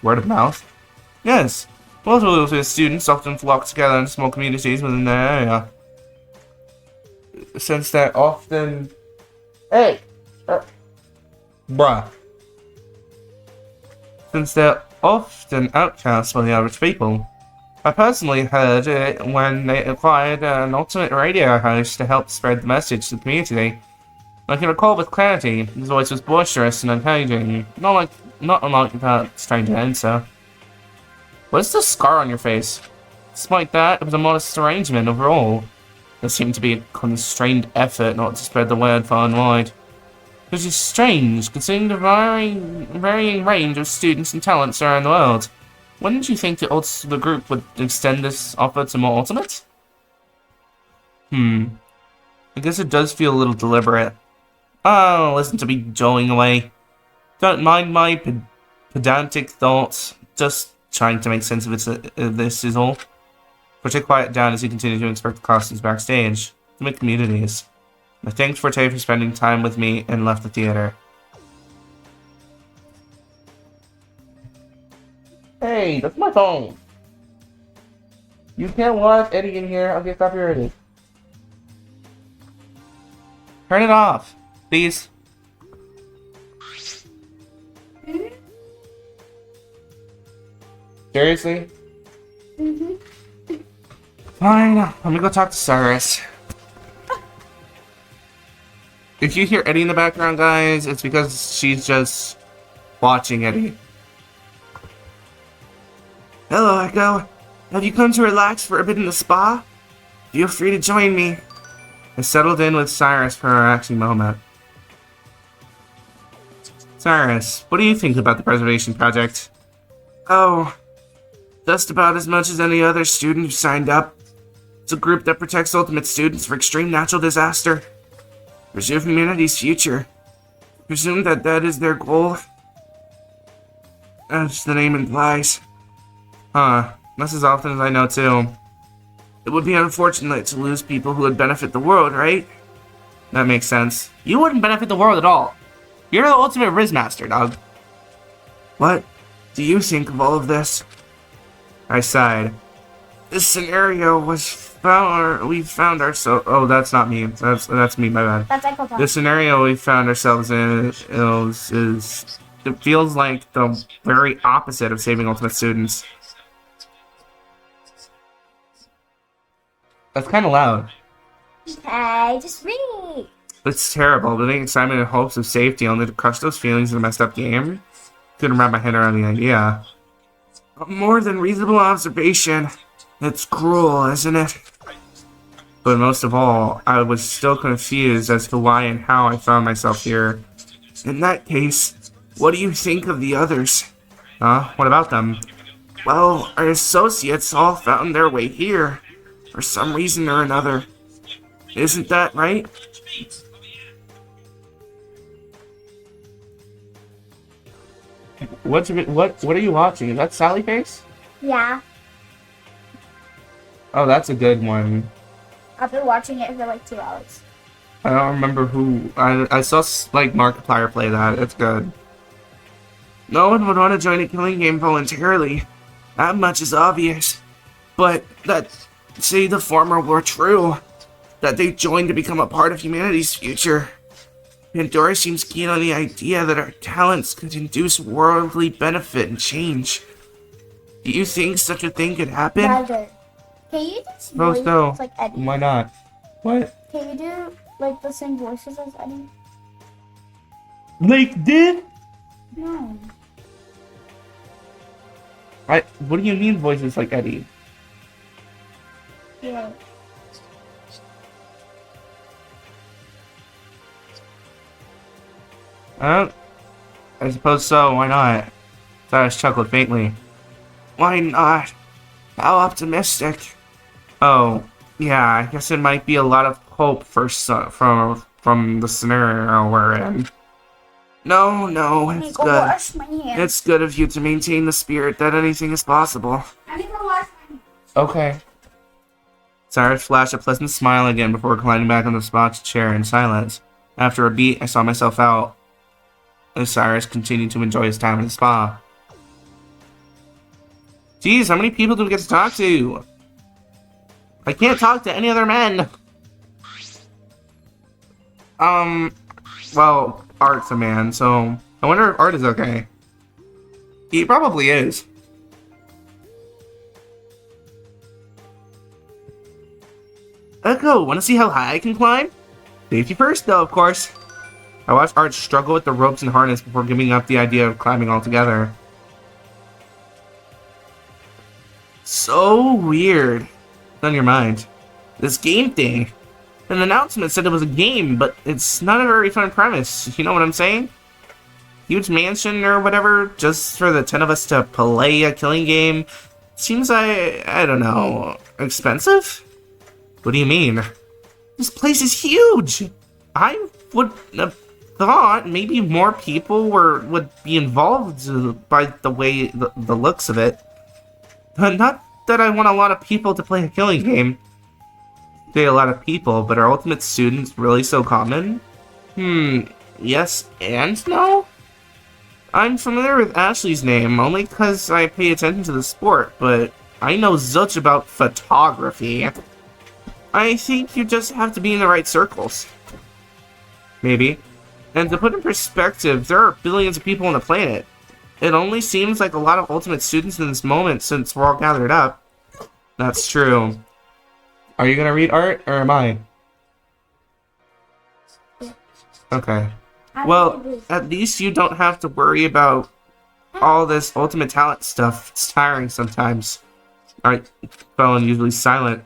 Word of mouth? Yes. Multiple of the students often flock together in small communities within their area. Since they're often... Hey! Bruh. Since they're often outcast by the average people. I personally heard it when they acquired an alternate radio host to help spread the message to the community. I can recall with clarity, his voice was boisterous and encouraging, not unlike that stranger answer. What's the scar on your face? Despite that, it was a modest arrangement overall. There seemed to be a constrained effort not to spread the word far and wide. Which is strange, considering the varying range of students and talents around the world. Wouldn't you think the group would extend this offer to more ultimates? I guess it does feel a little deliberate. Oh, listen to me jolling away. Don't mind my pedantic thoughts. Just trying to make sense of this is all. But to quiet down as you continue to inspect the costumes backstage. To make communities. My thanks for Tay for spending time with me and left the theater. Hey, that's my phone. You can't watch Eddie in here. I'll get copyrighted. Turn it off, please. Seriously? Fine, let me go talk to Cyrus. If you hear Eddie in the background, guys, it's because she's just watching Eddie. Hello, Echo. Have you come to relax for a bit in the spa? Feel free to join me. I settled in with Cyrus for a relaxing moment. Cyrus, what do you think about the preservation project? Oh, just about as much as any other student who signed up. It's a group that protects ultimate students for extreme natural disaster. Preserve humanity's future. Presume that is their goal. As the name implies. Huh, that's as often as I know too. It would be unfortunate to lose people who would benefit the world, right? That makes sense. You wouldn't benefit the world at all. You're the ultimate Riz Master, dog. What do you think of all of this? I sighed. This scenario was we found ourselves. Oh, that's not me. That's me. My bad. That's Echo. The scenario we found ourselves in is it feels like the very opposite of saving ultimate students. That's kind of loud. Okay, just read. It's terrible. Building excitement and hopes of safety only to crush those feelings in a messed up game. Couldn't wrap my head around the idea. A more than reasonable observation. It's cruel, isn't it? But most of all, I was still confused as to why and how I found myself here. In that case, what do you think of the others? What about them? Well, our associates all found their way here. For some reason or another. Isn't that right? What are you watching? Is that Sally Face? Yeah, Oh, that's a good one. I've been watching it for like 2 hours. I don't remember who. I saw like Markiplier play that. It's good. No one would want to join a killing game voluntarily. That much is obvious. But say the former were true. That they joined to become a part of humanity's future. Pandora seems keen on the idea that our talents could induce worldly benefit and change. Do you think such a thing could happen? Neither. Can you just No, voice no. like Eddie? Why not? What? Can you do like the same voices as Eddie? Like did? No. What do you mean voices like Eddie? Yeah. I suppose so. Why not? Cyrus chuckled faintly. Why not? How optimistic. Oh, yeah. I guess it might be a lot of hope from the scenario we're in. No, it's Go good. wash my hands. It's good of you to maintain the spirit that anything is possible. I need to wash my hands. Okay. Cyrus flashed a pleasant smile again before reclining back on the spot's chair in silence. After a beat, I saw myself out, as Cyrus continued to enjoy his time in the spa. Geez, how many people do we get to talk to? I can't talk to any other men. Well, Art's a man, so I wonder if Art is okay. He probably is. Echo, wanna see how high I can climb? Safety first, though, of course. I watched Art struggle with the ropes and harness before giving up the idea of climbing altogether. So, weird. It's on your mind. This game thing. An announcement said it was a game, but it's not a very fun premise. You know what I'm saying? Huge mansion or whatever, just for the 10 of us to play a killing game. Seems I don't know, expensive? What do you mean? This place is huge! I would have thought maybe more people would be involved by the way, the looks of it. But not that I want a lot of people to play a killing game. Say a lot of people, but are ultimate students really so common? Yes and no? I'm familiar with Ashley's name only because I pay attention to the sport, but I know zilch about photography. I think you just have to be in the right circles. Maybe. And to put in perspective, there are billions of people on the planet. It only seems like a lot of ultimate students in this moment since we're all gathered up. That's true. Are you gonna read art, or am I? Okay. Well, at least you don't have to worry about all this ultimate talent stuff. It's tiring sometimes. Alright, phone usually silent.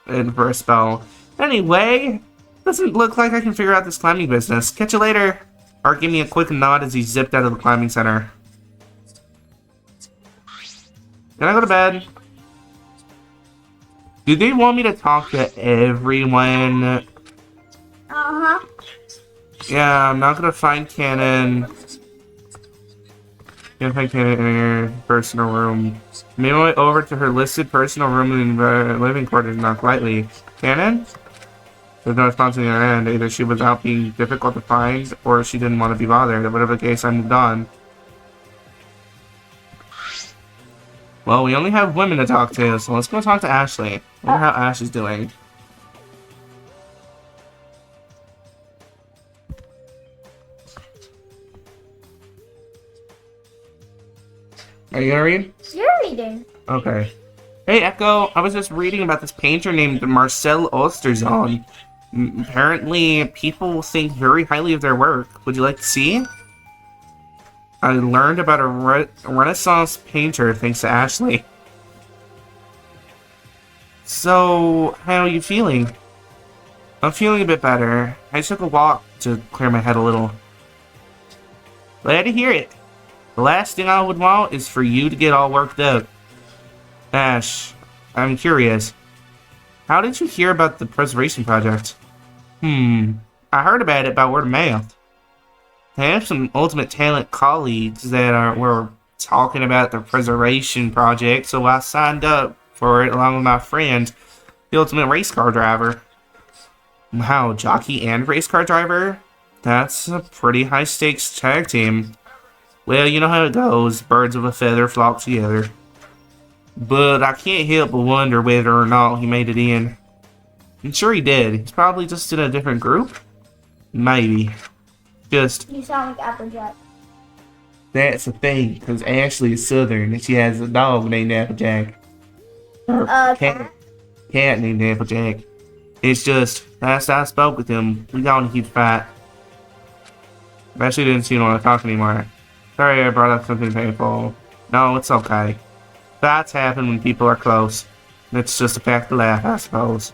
And for a spell. Anyway, doesn't look like I can figure out this climbing business. Catch you later. Art gave me a quick nod as he zipped out of the climbing center. Can I go to bed? Do they want me to talk to everyone? Uh-huh. Yeah, I'm not gonna find Cannon. Can't find Cannon in her personal room. Made my way over to her listed personal room in the living quarters, knocked lightly. Cannon? There's no response on the other end. Either she was out being difficult to find, or she didn't want to be bothered. Whatever the case, I moved on. Well, we only have women to talk to, so let's go talk to Ashley. Wonder how Ash is doing. Are you gonna read? You're reading. Okay. Hey, Echo, I was just reading about this painter named Marcel Osterzon. Apparently, people think very highly of their work. Would you like to see? I learned about a Renaissance painter thanks to Ashley. So, how are you feeling? I'm feeling a bit better. I took a walk to clear my head a little. Glad to hear it. The last thing I would want is for you to get all worked up. Ash, I'm curious. How did you hear about the preservation project? I heard about it by word of mouth. I have some ultimate talent colleagues that were talking about the preservation project, so I signed up for it along with my friend, the ultimate race car driver. Wow, jockey and race car driver? That's a pretty high stakes tag team. Well, you know how it goes, birds of a feather flock together. But I can't help but wonder whether or not he made it in. I'm sure he did. He's probably just in a different group? Maybe. Just... You sound like Applejack. That's the thing, because Ashley is Southern and she has a dog named Applejack. Or cat named Applejack. It's just, last I spoke with him, we got in a huge fight. I actually didn't see him want to talk anymore. Sorry I brought up something painful. No, it's okay. Fights happen when people are close. It's just a fact of life, I suppose.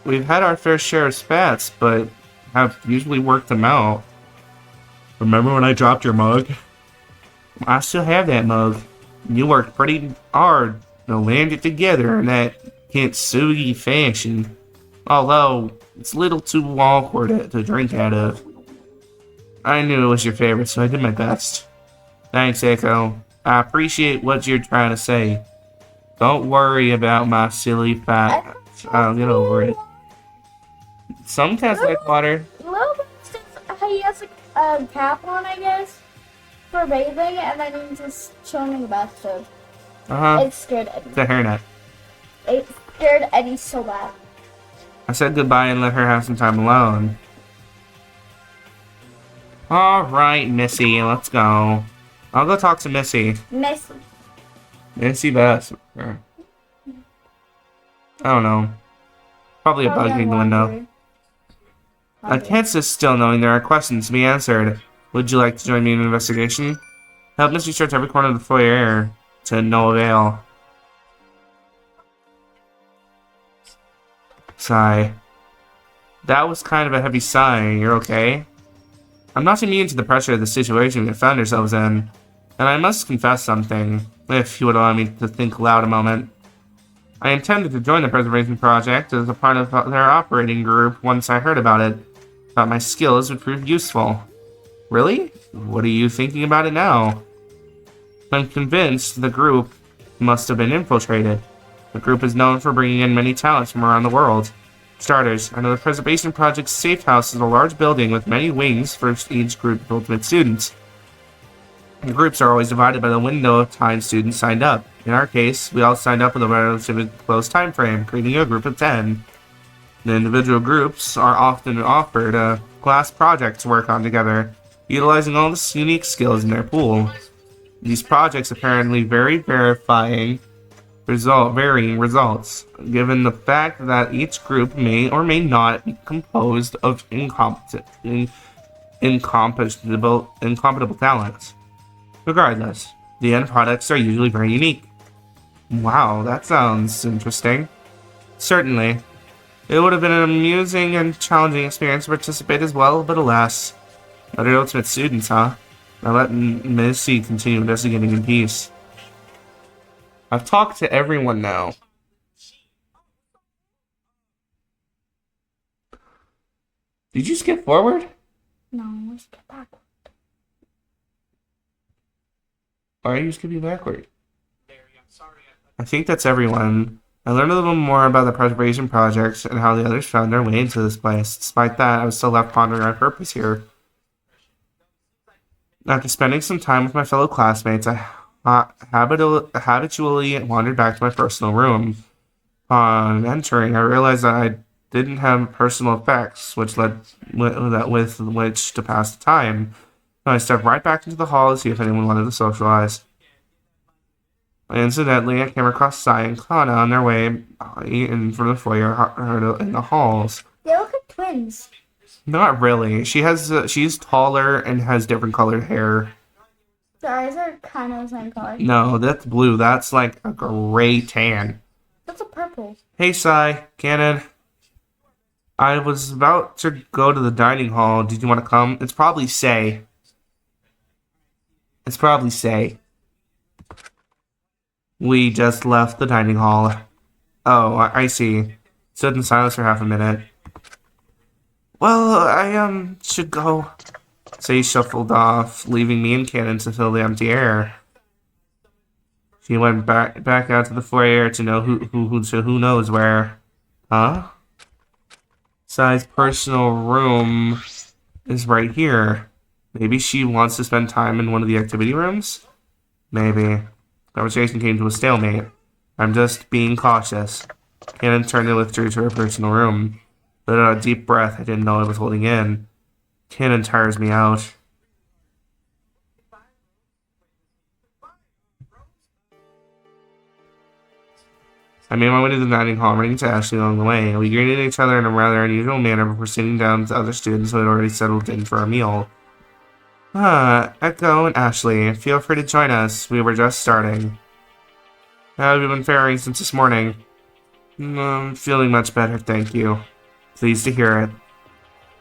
We've had our fair share of spats, but have usually worked them out. Remember when I dropped your mug? I still have that mug. You worked pretty hard to land it together in that kintsugi fashion. Although, it's a little too awkward to drink out of. I knew it was your favorite, so I did my best. Thanks, Echo. I appreciate what you're trying to say. Don't worry about my silly fight. I'll get over it. Some cats like water. Little bit since he has a cap on, I guess, for bathing, and then he's just chilling in the bathtub. It scared Eddie. It's a hairnet. It scared Eddie so bad. I said goodbye and let her have some time alone. Alright, Missy, let's go. I'll go talk to Missy. Missy Bass. I don't know. Probably a bug in the window. I can't sit still knowing there are questions to be answered. Would you like to join me in an investigation? Help Missy search every corner of the foyer. to no avail. Sigh. That was kind of a heavy sigh. You're okay? I'm not immune to the pressure of the situation we found ourselves in, and I must confess something, if you would allow me to think aloud a moment. I intended to join the preservation project as a part of their operating group once I heard about it. Thought my skills would prove useful. Really? What are you thinking about it now? I'm convinced the group must have been infiltrated. The group is known for bringing in many talents from around the world. For starters, I know the Preservation Project's safe house is a large building with many wings for each group of ultimate students. The groups are always divided by the window of time students signed up. In our case, we all signed up with a relatively close time frame, creating a group of 10. The individual groups are often offered a class project to work on together, utilizing all the unique skills in their pool. These projects apparently varying results, given the fact that each group may or may not be composed of incompatible talents. Regardless, the end products are usually very unique. Wow, that sounds interesting. Certainly. It would have been an amusing and challenging experience to participate as well, but alas. Other ultimate students, huh? Now let Mysis continue investigating in peace. I've talked to everyone now. Did you skip forward? No, let's get back. Why are you skipping backward? I think that's everyone. I learned a little more about the preservation projects and how the others found their way into this place. Despite that, I was still left pondering our purpose here. After spending some time with my fellow classmates, I habitually wandered back to my personal room. Upon entering, I realized that I didn't have personal effects, with which to pass the time. So I stepped right back into the hall to see if anyone wanted to socialize. Incidentally, I came across Sai and Kana on their way in from the foyer in the halls. They look like twins. Not really. She's taller and has different colored hair. Their eyes are kind of the same color. No, that's blue. That's like a gray tan. That's a purple. Hey, Sai, Cannon. I was about to go to the dining hall. Did you want to come? It's probably Say. We just left the dining hall. Oh, I see. Stood in silence for half a minute. Well, I should go. Say shuffled off, leaving me and Cannon to fill the empty air. She went back out to the foyer to know who knows where. Huh? Sai's personal room is right here. Maybe she wants to spend time in one of the activity rooms? Maybe. Conversation came to a stalemate. I'm just being cautious. Cannon turned and withdrew to her personal room. Let out a deep breath I didn't know I was holding in. Cannon tires me out. I made my way to the dining hall, running to Ashley along the way. We greeted each other in a rather unusual manner before sitting down with the other students who had already settled in for our meal. Echo and Ashley, feel free to join us. We were just starting. How have you been faring since this morning? I'm feeling much better, thank you. Pleased to hear it.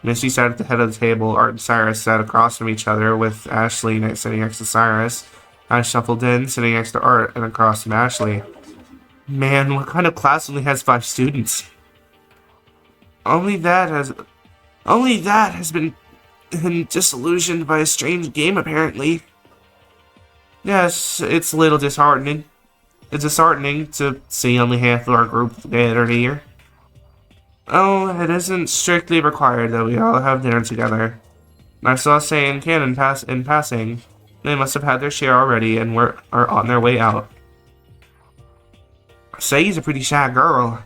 Misty sat at the head of the table. Art and Cyrus sat across from each other, with Ashley sitting next to Cyrus. I shuffled in, sitting next to Art, and across from Ashley. Man, what kind of class only has 5 students? Only that has been disillusioned by a strange game, apparently. Yes, it's a little disheartening. It's disheartening to see only half of our group together here. Oh, it isn't strictly required that we all have dinner together. I saw Say and Cannon in passing. They must have had their share already and are on their way out. Say's a pretty shy girl,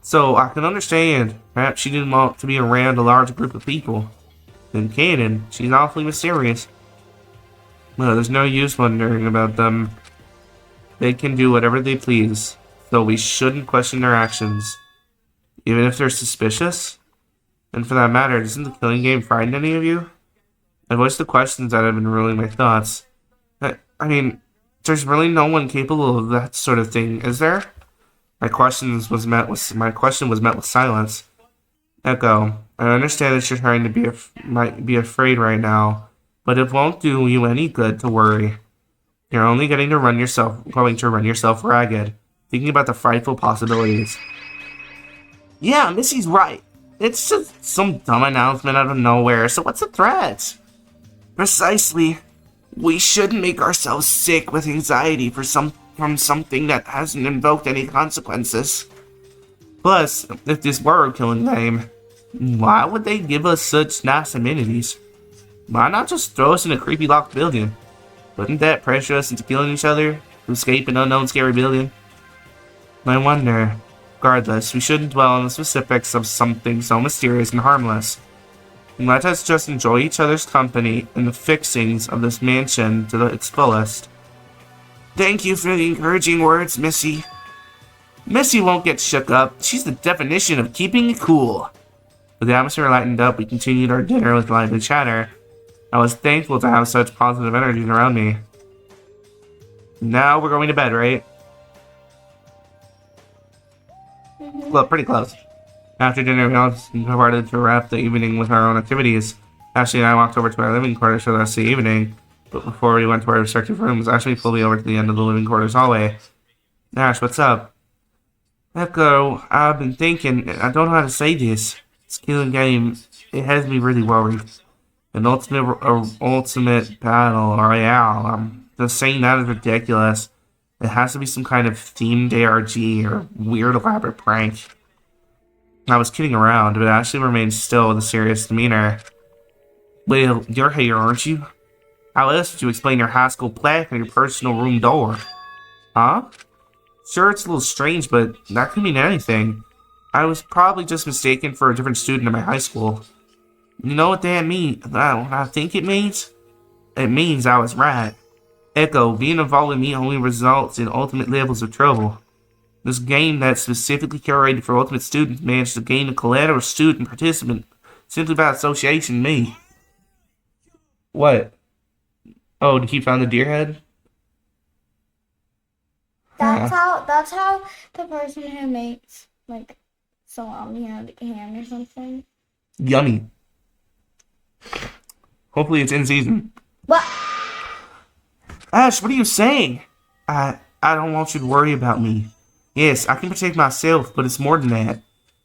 so I can understand. Perhaps she didn't want to be around a large group of people. And Cannon, she's awfully mysterious. Well, there's no use wondering about them. They can do whatever they please, so we shouldn't question their actions, even if they're suspicious. And for that matter, doesn't the killing game frighten any of you? I voiced the questions that have been ruling my thoughts. I mean, There's really no one capable of that sort of thing, is there? My question was met with silence. Echo, I understand that you're trying to might be afraid right now, but it won't do you any good to worry. You're only going to run yourself ragged, thinking about the frightful possibilities. Yeah, Missy's right. It's just some dumb announcement out of nowhere, so what's the threat? Precisely. We shouldn't make ourselves sick with anxiety from something that hasn't invoked any consequences. Plus, if this were a killing game, why would they give us such nice amenities? Why not just throw us in a creepy locked building? Wouldn't that pressure us into killing each other to escape an unknown scary building? I wonder. Regardless, we shouldn't dwell on the specifics of something so mysterious and harmless. Let us just enjoy each other's company and the fixings of this mansion to its fullest. Thank you for the encouraging words, Missy. Missy won't get shook up. She's the definition of keeping it cool. With the atmosphere lightened up, we continued our dinner with lively chatter. I was thankful to have such positive energy around me. Now we're going to bed, right? Well, pretty close. After dinner, we all departed to wrap the evening with our own activities. Ashley and I walked over to our living quarters for the rest of the evening, but before we went to our respective rooms, Ashley pulled me over to the end of the living quarters hallway. Ash, what's up? Echo, I've been thinking, I don't know how to say this. This killing game, it has me really worried. An ultimate battle royale. Just saying that is ridiculous. It has to be some kind of themed ARG or weird elaborate prank. I was kidding around, but Ashley remained still with a serious demeanor. Well, you're here, aren't you? How else would you explain your high school plaque on your personal room door? Huh? Sure, it's a little strange, but that could mean anything. I was probably just mistaken for a different student at my high school. You know what that means? What I think it means? It means I was right. Echo, being involved with me only results in ultimate levels of trouble. This game that's specifically curated for ultimate students managed to gain a collateral student participant simply by association with me. What? Oh, did he found the deer head? That's how the person who makes like salami out of ham or something. Yummy. Hopefully it's in season. What? Ash, what are you saying? I don't want you to worry about me. Yes, I can protect myself, but it's more than that.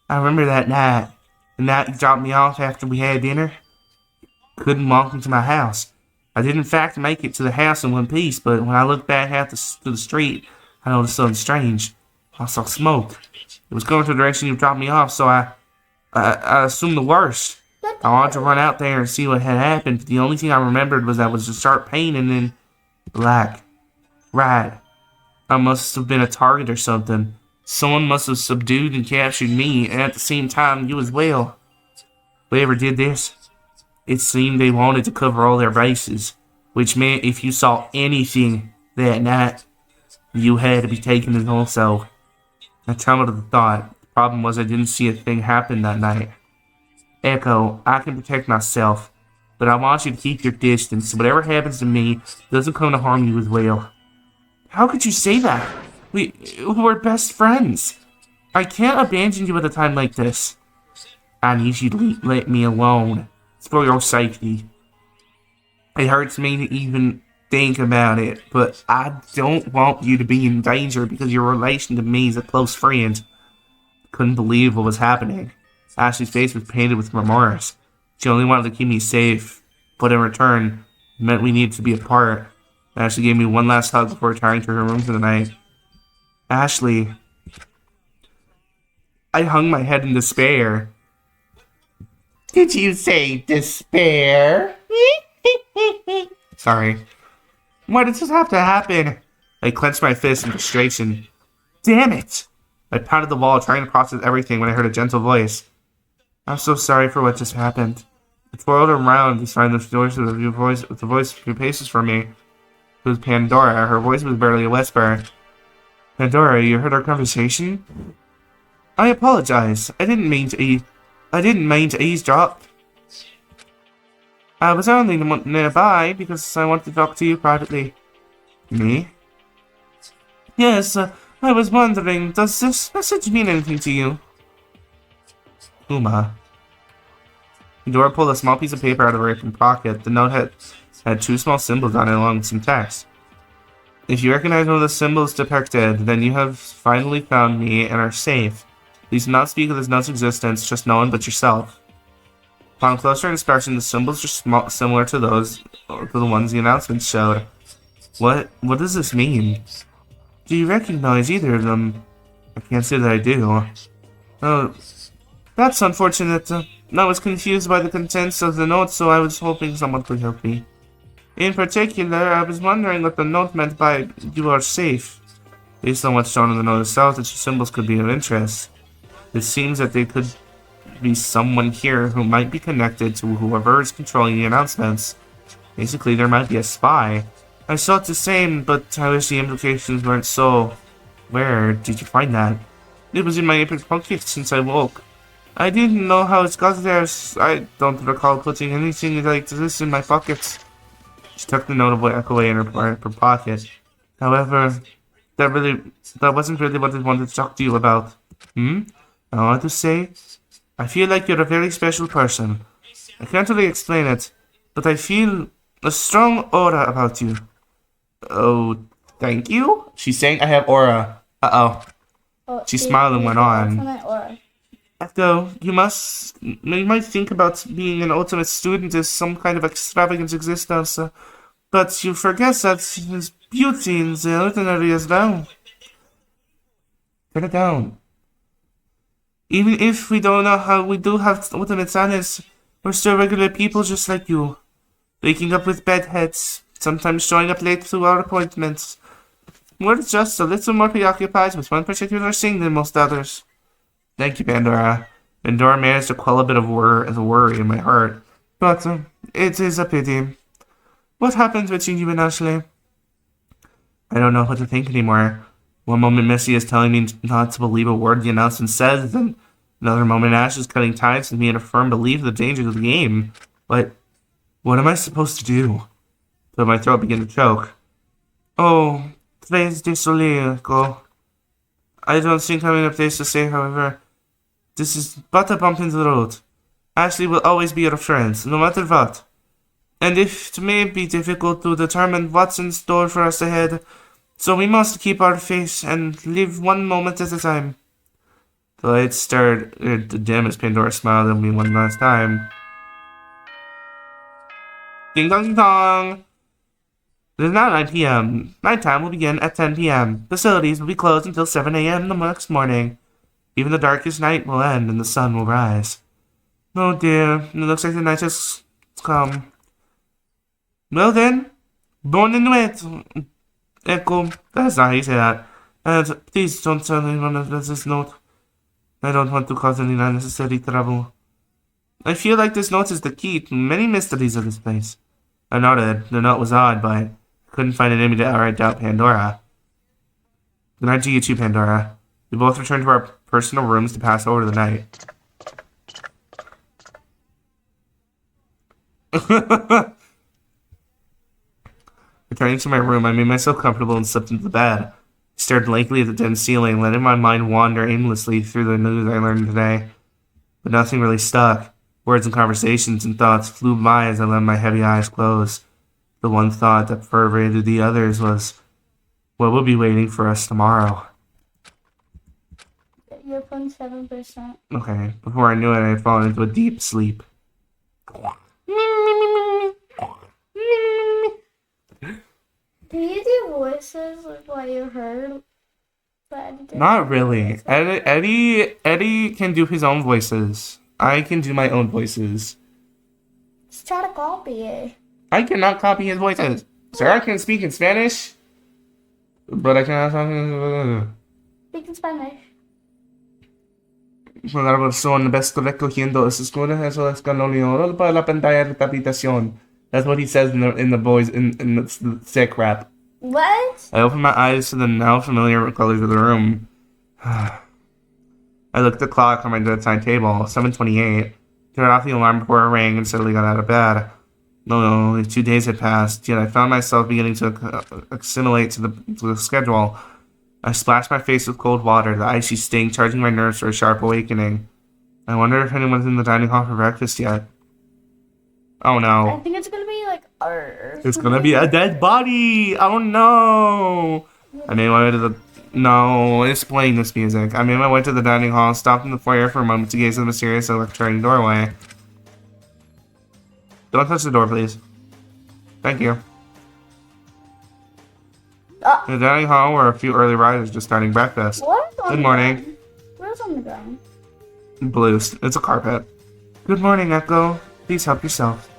I remember that night. The night you dropped me off after we had dinner. Couldn't walk into my house. I did in fact make it to the house in one piece, but when I looked back out to the street, I noticed something strange. I saw smoke. It was going to the direction you dropped me off, so I assumed the worst. I wanted to run out there and see what had happened, but the only thing I remembered was that was a sharp pain and then black. Right. I must have been a target or something. Someone must have subdued and captured me, and at the same time, you as well. Whoever did this, it seemed they wanted to cover all their bases, which meant if you saw anything that night, you had to be taken as also. I trembled at the thought. The problem was I didn't see a thing happen that night. Echo, I can protect myself, but I want you to keep your distance. Whatever happens to me doesn't come to harm you as well. How could you say that? We're best friends. I can't abandon you at a time like this. I need you to let me alone. It's for your safety. It hurts me to even think about it, but I don't want you to be in danger because your relation to me is a close friend. Couldn't believe what was happening. Ashley's face was painted with remorse. She only wanted to keep me safe, but in return, it meant we needed to be apart. Ashley gave me one last hug before retiring to her room for the night. Ashley. I hung my head in despair. Did you say despair? Sorry. Why did this have to happen? I clenched my fist in frustration. Damn it! I pounded the wall, trying to process everything when I heard a gentle voice. I'm so sorry for what just happened. I twirled around to find the voice with the voice a few paces from me. It was Pandora. Her voice was barely a whisper. Pandora, you heard our conversation? I apologize. I didn't mean to eavesdrop. I was only nearby because I wanted to talk to you privately. Me? Yes, I was wondering, does this message mean anything to you? Uma. Dora pulled a small piece of paper out of her apron pocket. The note had two small symbols on it along with some text. If you recognize one of the symbols depicted, then you have finally found me and are safe. Please do not speak of this note's existence, just no one but yourself. Upon closer inspection, the symbols are similar to the ones the announcement showed. What does this mean? Do you recognize either of them? I can't say that I do. Oh, that's unfortunate. I was confused by the contents of the note, so I was hoping someone could help me. In particular, I was wondering what the note meant by "you are safe." Based on what's shown in the note itself, the two symbols could be of interest. It seems that they could be someone here who might be connected to whoever is controlling the announcements. Basically, there might be a spy. I thought the same, but I wish the implications weren't so. Where did you find that? It was in my apron pocket since I woke. I didn't know how it got there. I don't recall putting anything like this in my pockets. She tucked the note away in her pocket. However, that wasn't really what I wanted to talk to you about. I want to say, I feel like you're a very special person. I can't really explain it, but I feel a strong aura about you. Oh, thank you? She's saying I have aura. Uh-oh. Oh, She smiled and went on. Aura. Though, you might think about being an ultimate student as some kind of extravagant existence, but you forget that there's beauty in the ordinary as well. Turn it down. Even if we don't know how we do have ultimate sadness, we're still regular people just like you. Waking up with bed heads, sometimes showing up late to our appointments. We're just a little more preoccupied with one particular thing than most others. Thank you, Pandora. Pandora managed to quell a bit of worry in my heart. But it is a pity. What happened between you and Ashley? I don't know what to think anymore. One moment Missy is telling me not to believe a word the announcement says, and another moment Ash is cutting ties with me in a firm belief of the dangers of the game. But what am I supposed to do? So my throat began to choke. Oh, très désolé, Go. I don't think I'm in a place to say, however. This is but a bump in the road. Ashley will always be your friend, no matter what. And if it may be difficult to determine what's in store for us ahead, so we must keep our faith and live one moment at a time. The lights started to dim as Pandora smiled at me one last time. Ding dong ding dong! It is now 9 p.m. Nighttime will begin at 10 p.m. Facilities will be closed until 7 a.m. the next morning. Even the darkest night will end and the sun will rise. Oh dear, it looks like the night has come. Well then, bonne nuit, Echo. That's not how you say that. And please don't tell anyone of this note. I don't want to cause any unnecessary trouble. I feel like this note is the key to many mysteries of this place. I noted the note was odd, but I couldn't find an image to outright doubt Pandora. Good night to you too, Pandora. We both returned to our personal rooms to pass over the night. Returning to my room, I made myself comfortable and slipped into the bed. I stared blankly at the dim ceiling, letting my mind wander aimlessly through the news I learned today. But nothing really stuck. Words and conversations and thoughts flew by as I let my heavy eyes close. The one thought that pervaded the others was, what will be waiting for us tomorrow? You're 0.7%. Okay, before I knew it, I had fallen into a deep sleep. Do you do voices like what you heard? Not really. Eddie can do his own voices. I can do my own voices. Just try to copy it. I cannot copy his voices. Sarah can speak in Spanish, but I cannot talk. Speak in Spanish. Una persona best recogiendo escuelas eso es canonio para la pantalla de habitación. That's what he says in the sick rap. What? I opened my eyes to the now familiar colors of the room. I looked at the clock on my bedside table, 7:28. Turned off the alarm before it rang and suddenly got out of bed. No, only 2 days had passed, yet I found myself beginning to assimilate to the schedule. I splashed my face with cold water, the icy sting charging my nerves for a sharp awakening. I wonder if anyone's in the dining hall for breakfast yet. Oh I no. think it's gonna be like It's gonna be a dead body! Oh no! I made my way to the... No, it's playing this music. I made my way to the dining hall, stopped in the foyer for a moment to gaze at the mysterious electric doorway. Don't touch the door, please. Thank you. In the dining hall were a few early riders just starting breakfast. What is on Good the morning. ground? What is on the ground? Blues. It's a carpet. Good morning, Echo. Please help yourself.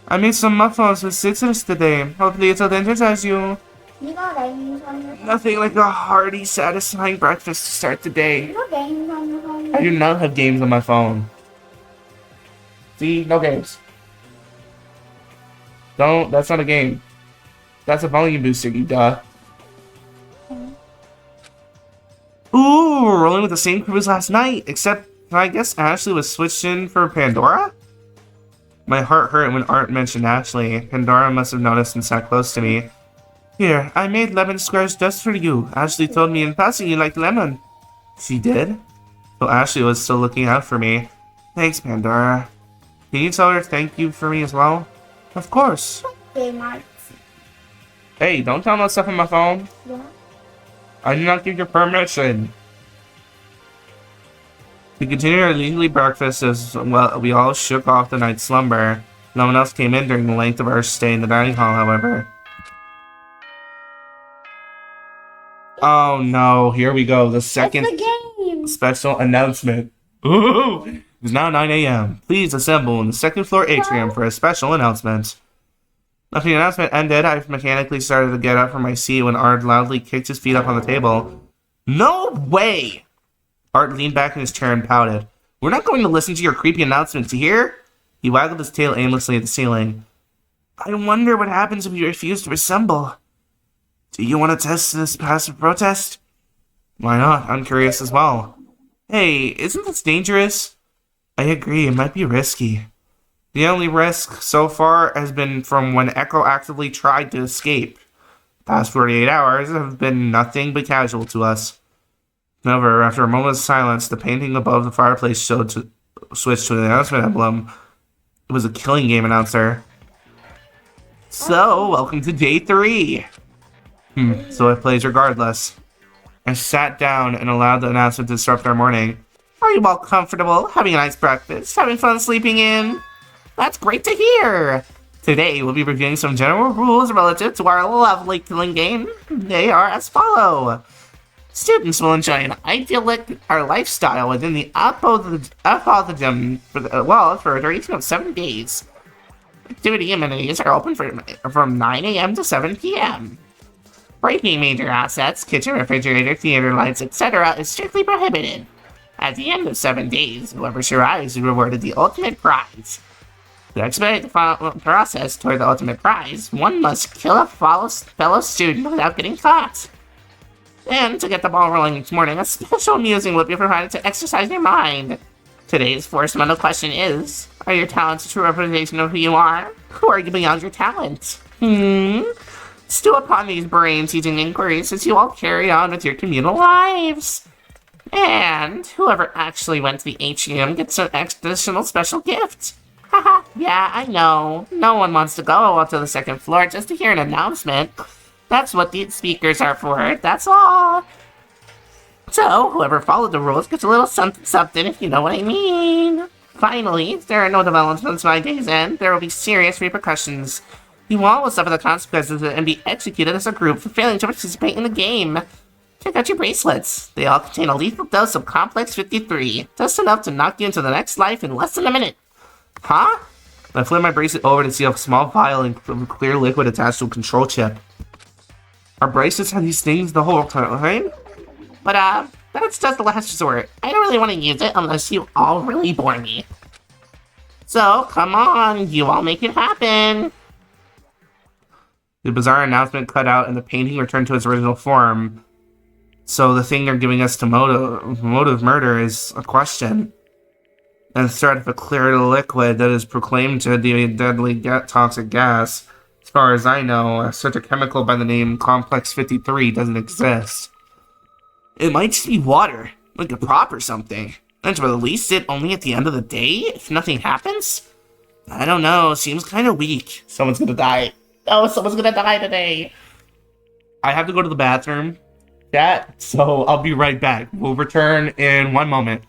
I made some muffins with citrus today. Hopefully it'll energize you. You got games on your phone? Nothing like a hearty, satisfying breakfast to start the You day. got games on your phone? I do not have games on my phone. See? No games. Don't. That's not a game. That's a volume booster, you duh. Ooh, we're rolling with the same crew as last night, except I guess Ashley was switched in for Pandora? My heart hurt when Art mentioned Ashley. Pandora must have noticed and sat close to me. Here, I made lemon squares just for you. Ashley told me in passing you liked lemon. She did? So Ashley was still looking out for me. Thanks, Pandora. Can you tell her thank you for me as well? Of course. Okay, Mark. Hey, don't download stuff on my phone. Yeah. I did not give your permission. We continued our leisurely breakfast as well. We all shook off the night's slumber. No one else came in during the length of our stay in the dining hall, however. Oh no, here we go. The second It's the game. special announcement. Ooh! It's now 9 a.m. Please assemble in the second floor atrium for a special announcement. After the announcement ended, I mechanically started to get up from my seat when Art loudly kicked his feet up on the table. No way! Art leaned back in his chair and pouted. We're not going to listen to your creepy announcements, you hear? He waggled his tail aimlessly at the ceiling. I wonder what happens if you refuse to assemble. Do you want to test this passive protest? Why not? I'm curious as well. Hey, isn't this dangerous? I agree, it might be risky. The only risk so far has been from when Echo actively tried to escape. The past 48 hours have been nothing but casual to us. However, after a moment of silence, the painting above the fireplace switched to the announcement emblem. It was a killing game announcer. So, welcome to day 3. So it plays regardless. I sat down and allowed the announcement to disrupt our morning. Are you all comfortable? Having a nice breakfast? Having fun sleeping in? That's great to hear! Today, we'll be reviewing some general rules relative to our lovely killing game. They are as follow. Students will enjoy an idyllic lifestyle within the apothegm for a duration of 7 days. Activity amenities are open from 9 a.m. to 7 p.m. Breaking major assets, kitchen, refrigerator, theater lights, etc. is strictly prohibited. At the end of 7 days, whoever survives is rewarded the ultimate prize. To expedite the process toward the ultimate prize, one must kill a fellow student without getting caught. And to get the ball rolling each morning, a special music will be provided to exercise your mind. Today's first mental question is, are your talents a true representation of who you are? Or are you beyond your talent? Stew upon these brain-teasing inquiries as you all carry on with your communal lives. And whoever actually went to the atrium gets an additional special gift. Haha, yeah, I know. No one wants to go up to the second floor just to hear an announcement. That's what these speakers are for, that's all. So, whoever followed the rules gets a little something, if you know what I mean. Finally, if there are no developments by day's end, there will be serious repercussions. You all will suffer the consequences and be executed as a group for failing to participate in the game. Check out your bracelets. They all contain a lethal dose of Complex 53, just enough to knock you into the next life in less than a minute. Huh? I flip my bracelet over to see a small vial of clear liquid attached to a control chip. Our bracelets have these things the whole time, right? But, that's just the last resort. I don't really want to use it unless you all really bore me. So, come on, you all make it happen. The bizarre announcement cut out and the painting returned to its original form. So the thing they're giving us to motive murder is a question. And the threat of a clear liquid that is proclaimed to be a deadly toxic gas. As far as I know, such a chemical by the name Complex 53 doesn't exist. It might just be water, like a prop or something. And to release it only at the end of the day, if nothing happens? I don't know, seems kind of weak. Someone's gonna die. Oh, someone's gonna die today. I have to go to the bathroom, chat, so I'll be right back. We'll return in 1 moment.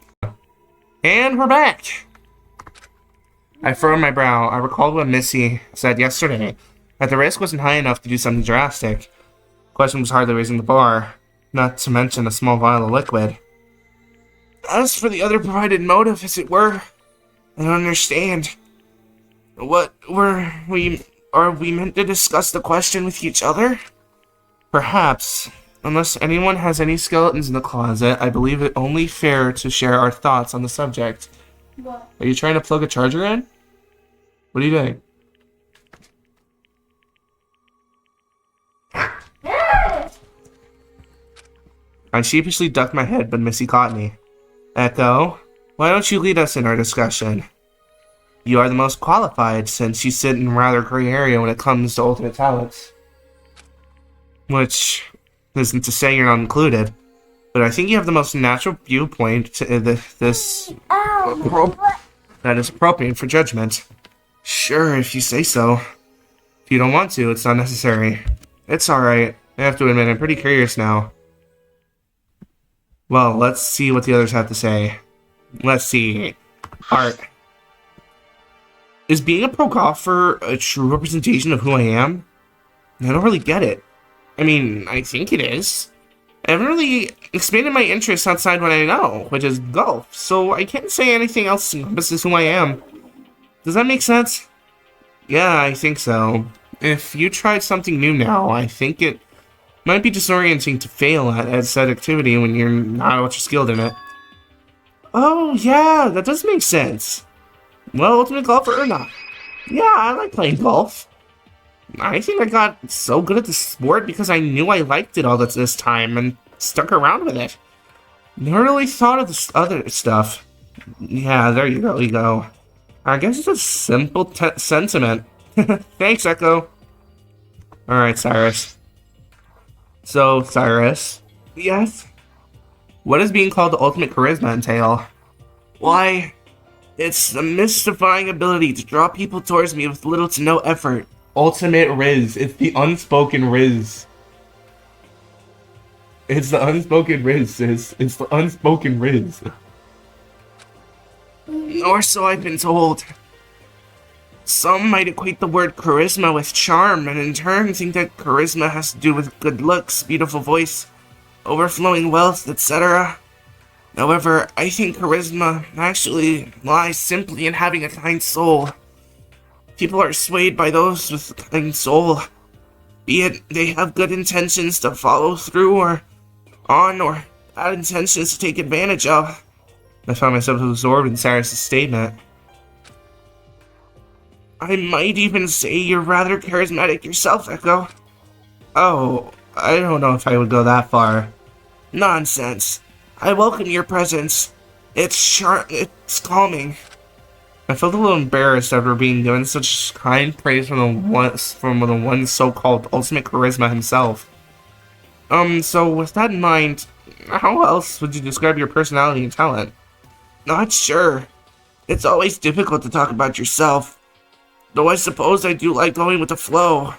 And we're back. I furrowed my brow. I recalled what Missy said yesterday, that the risk wasn't high enough to do something drastic. The question was hardly raising the bar, not to mention a small vial of liquid. As for the other provided motive, as it were, I don't understand. What were we... Are we meant to discuss the question with each other? Perhaps. Unless anyone has any skeletons in the closet, I believe it only fair to share our thoughts on the subject. What? Are you trying to plug a charger in? What are you doing? I sheepishly ducked my head, but Missy caught me. Echo, why don't you lead us in our discussion? You are the most qualified, since you sit in a rather gray area when it comes to ultimate talents. Which isn't to say you're not included, but I think you have the most natural viewpoint to this that is appropriate for judgment. Sure, if you say so. If you don't want to, it's not necessary. It's alright. I have to admit, I'm pretty curious now. Well, let's see what the others have to say. Let's see. Art. Is being a pro golfer a true representation of who I am? I don't really get it. I mean, I think it is. I haven't really expanded my interests outside what I know, which is golf, so I can't say anything else encompasses who I am. Does that make sense? Yeah, I think so. If you tried something new now, I think it might be disorienting to fail at said activity when you're not ultra skilled in it. Oh, yeah, that does make sense. Well, ultimate golfer or not. Yeah, I like playing golf. I think I got so good at the sport because I knew I liked it all this time and stuck around with it. Never really thought of this other stuff. Yeah, there you go. I guess it's a simple sentiment. Thanks, Echo. Alright, Cyrus. So, Cyrus. Yes? What does being called the ultimate charisma entail? Why, it's the mystifying ability to draw people towards me with little to no effort. Ultimate Riz. It's the unspoken Riz. It's the unspoken Riz, sis. It's the unspoken Riz. Or so I've been told. Some might equate the word charisma with charm, and in turn think that charisma has to do with good looks, beautiful voice, overflowing wealth, etc. However, I think charisma actually lies simply in having a kind soul. People are swayed by those with a kind soul, be it they have good intentions to follow through or bad intentions to take advantage of. I found myself absorbed in Cyrus' statement. I might even say you're rather charismatic yourself, Echo. Oh, I don't know if I would go that far. Nonsense. I welcome your presence. It's calming. I felt a little embarrassed after being given such kind praise from the one so-called ultimate charisma himself. So with that in mind, how else would you describe your personality and talent? Not sure. It's always difficult to talk about yourself. Though I suppose I do like going with the flow.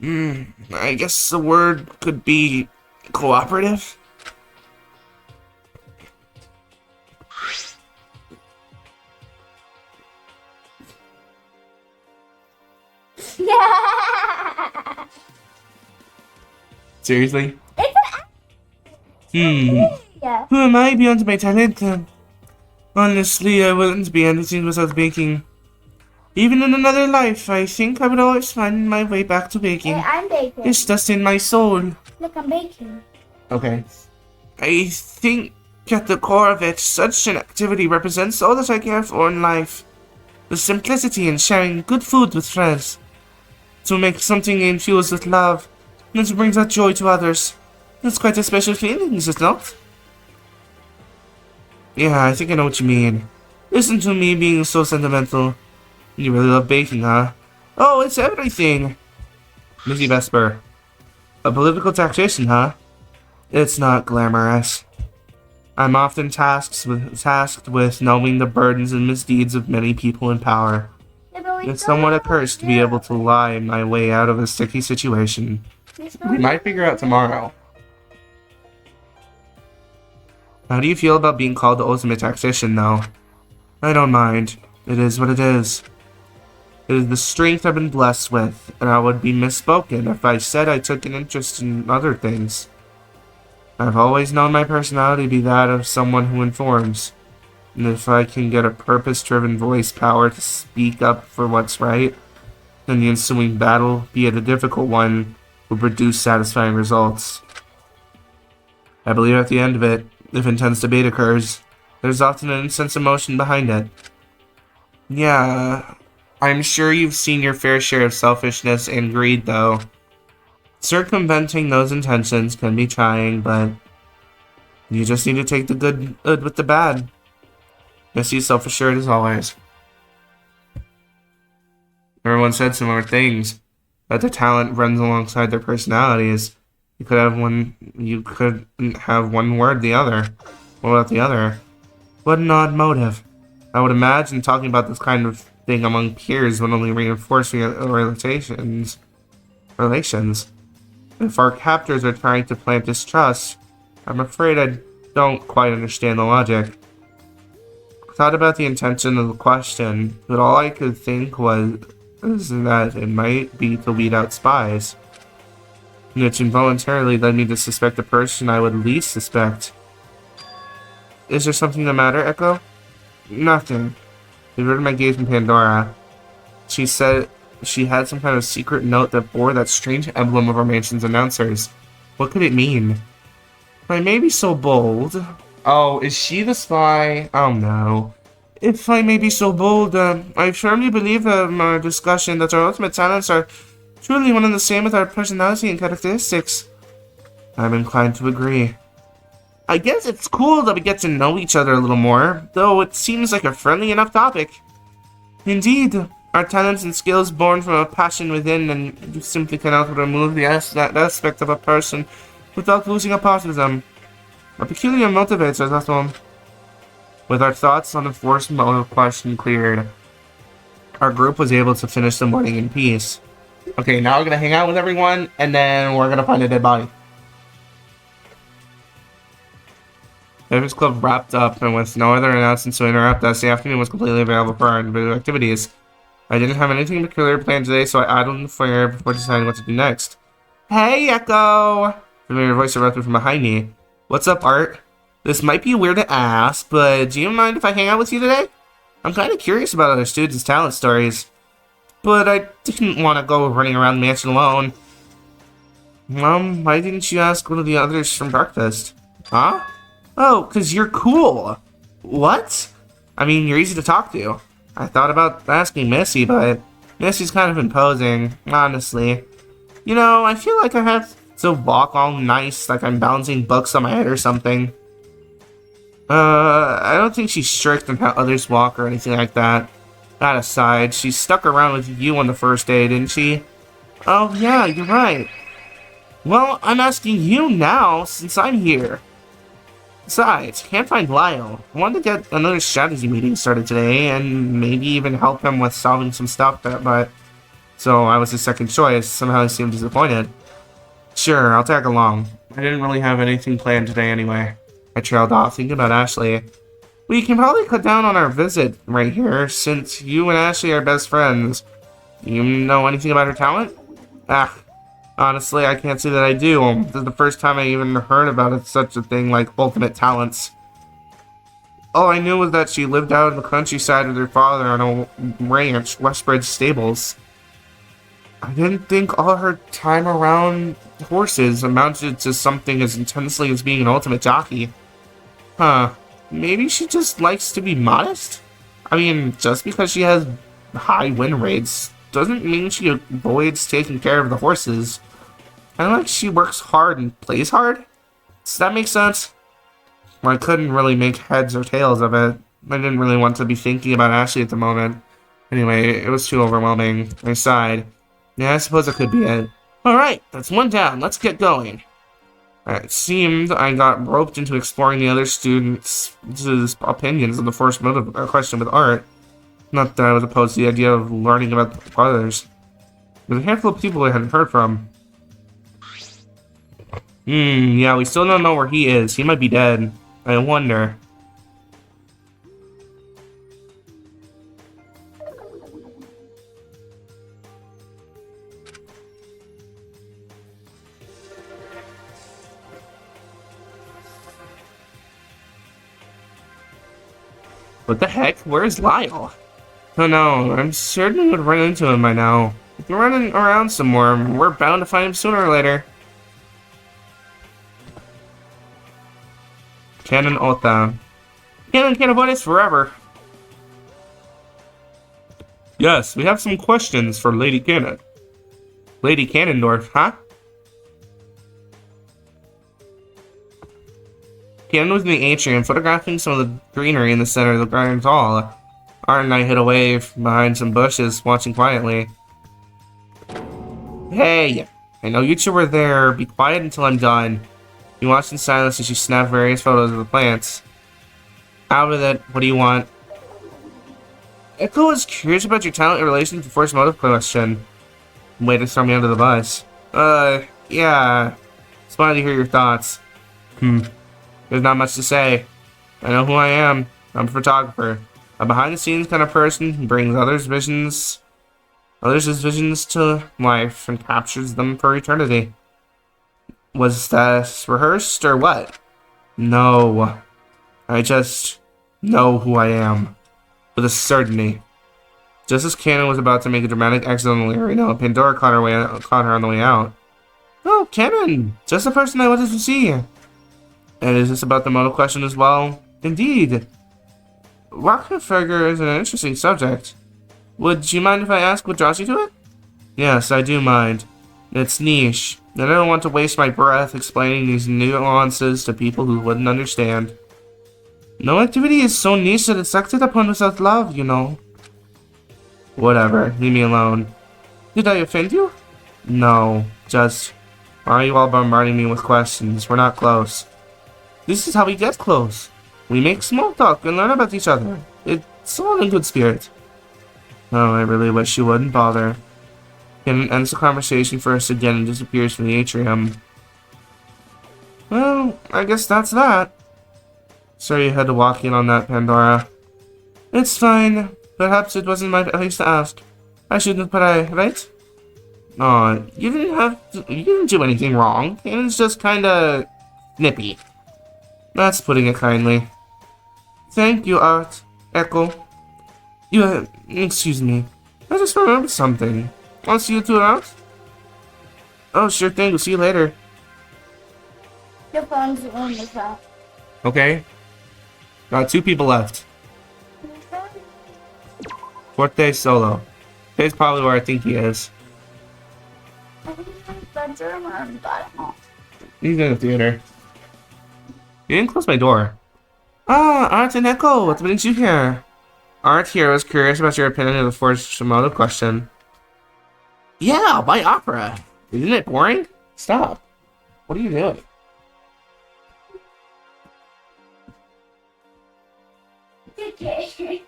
I guess the word could be cooperative? Yeah. Seriously? Yeah. Who am I beyond my talent? Honestly, I wouldn't be anything without baking. Even in another life, I think I would always find my way back to baking. Hey, I'm baking. It's just in my soul. Look, I'm baking. Okay. I think at the core of it, such an activity represents all that I care for in life. The simplicity in sharing good food with friends. To make something infused with love, and to bring that joy to others. It's quite a special feeling, is it not? Yeah, I think I know what you mean. Listen to me being so sentimental. You really love baking, huh? Oh, it's everything. Missy Vesper. A political tactician, huh? It's not glamorous. I'm often tasked with knowing the burdens and misdeeds of many people in power. Yeah, but we It's still somewhat a have curse to be able to lie my way out of a sticky situation. We might figure out tomorrow. How do you feel about being called the ultimate tactician, though? I don't mind. It is what it is. It is the strength I've been blessed with, and I would be misspoken if I said I took an interest in other things. I've always known my personality to be that of someone who informs, and if I can get a purpose-driven voice power to speak up for what's right, then the ensuing battle, be it a difficult one, will produce satisfying results. I believe at the end of it, if intense debate occurs, there's often an intense emotion behind it. Yeah, I'm sure you've seen your fair share of selfishness and greed, though. Circumventing those intentions can be trying, but you just need to take the good with the bad. Missy, self-assured as always. Everyone said similar things, that the talent runs alongside their personalities. You couldn't have one word the other. What about the other? What an odd motive. I would imagine talking about this kind of thing among peers would only reinforce relations. If our captors are trying to plant distrust, I'm afraid I don't quite understand the logic. I thought about the intention of the question, but all I could think was that it might be to weed out spies, which involuntarily led me to suspect the person I would least suspect. Is there something the matter, Echo? Nothing. Diverted my gaze from Pandora. She said she had some kind of secret note that bore that strange emblem of our mansion's announcers. What could it mean? If I may be so bold... Oh, is she the spy? Oh no. If I may be so bold, I firmly believe our discussion that our ultimate talents are truly one and the same with our personality and characteristics. I'm inclined to agree. I guess it's cool that we get to know each other a little more, though it seems like a friendly enough topic. Indeed, our talents and skills born from a passion within, and you simply cannot remove that aspect of a person without losing a part of them. A peculiar motivator, that's all. With our thoughts on the forced motive question cleared, our group was able to finish the morning in peace. Okay, now we're gonna hang out with everyone, and then we're gonna find a dead body. Breakfast Club wrapped up, and with no other announcements to interrupt us, the afternoon was completely available for our individual activities. I didn't have anything peculiar planned today, so I idled in the foyer before deciding what to do next. Hey, Echo! A familiar voice erupted from behind me. What's up, Art? This might be weird to ask, but do you mind if I hang out with you today? I'm kind of curious about other students' talent stories, but I didn't want to go running around the mansion alone. Why didn't you ask one of the others from breakfast? Huh? Oh, 'cause you're cool. What? I mean, you're easy to talk to. I thought about asking Missy, but Missy's kind of imposing, honestly. You know, I feel like I have to walk all nice, like I'm balancing books on my head or something. I don't think she's strict on how others walk or anything like that. That aside, she stuck around with you on the first day, didn't she? Oh, yeah, you're right. Well, I'm asking you now, since I'm here. Besides, can't find Lyle. I wanted to get another strategy meeting started today, and maybe even help him with solving some stuff, but... So I was his second choice. Somehow he seemed disappointed. Sure, I'll tag along. I didn't really have anything planned today anyway. I trailed off, thinking about Ashley. We can probably cut down on our visit right here, since you and Ashley are best friends. You know anything about her talent? Honestly, I can't say that I do. This is the first time I even heard about such a thing like ultimate talents. All I knew was that she lived out in the countryside with her father on a ranch, Westbridge Stables. I didn't think all her time around horses amounted to something as intensely as being an ultimate jockey. Huh. Maybe she just likes to be modest? I mean, just because she has high win rates doesn't mean she avoids taking care of the horses. Kind of like she works hard and plays hard? Does that make sense? Well, I couldn't really make heads or tails of it. I didn't really want to be thinking about Ashley at the moment. Anyway, it was too overwhelming. I sighed. Yeah, I suppose it could be it. Alright, that's one down. Let's get going. It seemed I got roped into exploring the other students' opinions on the first question with art. Not that I was opposed to the idea of learning about others. There's a handful of people I hadn't heard from. Yeah, we still don't know where he is. He might be dead. I wonder. What the heck? Where's Lyle? Oh no, I'm certain we would run into him by now. If we're running around somewhere, we're bound to find him sooner or later. Canon Ota. Canon can't avoid us forever. Yes, we have some questions for Lady Canon. Lady Cannondorf, huh? Canon was in the atrium, photographing some of the greenery in the center of the Grand Hall. Art and I hid away behind some bushes, watching quietly. Hey! I know you two were there. Be quiet until I'm done. You watched in silence as she snapped various photos of the plants. Out with it. What do you want? Echo was curious about your talent in relation to the first motive question. Way to throw me under the bus. Yeah. Just wanted to hear your thoughts. There's not much to say. I know who I am. I'm a photographer. A behind-the-scenes kind of person who brings others' visions to life and captures them for eternity. Was that rehearsed or what? No. I just know who I am. With a certainty. Just as Canon was about to make a dramatic exit on the arena, Pandora caught her on the way out. Oh, Canon! Just the person I wanted to see. And is this about the modal question as well? Indeed. Rocket figure is an interesting subject. Would you mind if I ask what draws you to it? Yes, I do mind. It's niche, and I don't want to waste my breath explaining these nuances to people who wouldn't understand. No activity is so niche that it's acted upon without love, you know. Whatever, leave me alone. Did I offend you? No, just... Why are you all bombarding me with questions? We're not close. This is how we get close. We make small talk and learn about each other. It's all in good spirit. Oh, I really wish you wouldn't bother. Canon ends the conversation for us again and disappears from the atrium. Well, I guess that's that. Sorry you had to walk in on that, Pandora. It's fine. Perhaps it wasn't my place to ask. I shouldn't, but right? Aw, you didn't do anything wrong. Canon's just kinda nippy. That's putting it kindly. Thank you, Art. Echo. Excuse me. I just remembered something. I'll see you two around? Oh, sure thing. We'll see you later. Your phone's on the phone. Okay. Got 2 people left. Forte solo. He's probably where I think he is. He's in the theater. You didn't close my door. Ah, Art and Echo, what brings you here? Art here was curious about your opinion of the first Shimoda question. Yeah, by opera. Isn't it boring? Stop. What are you doing?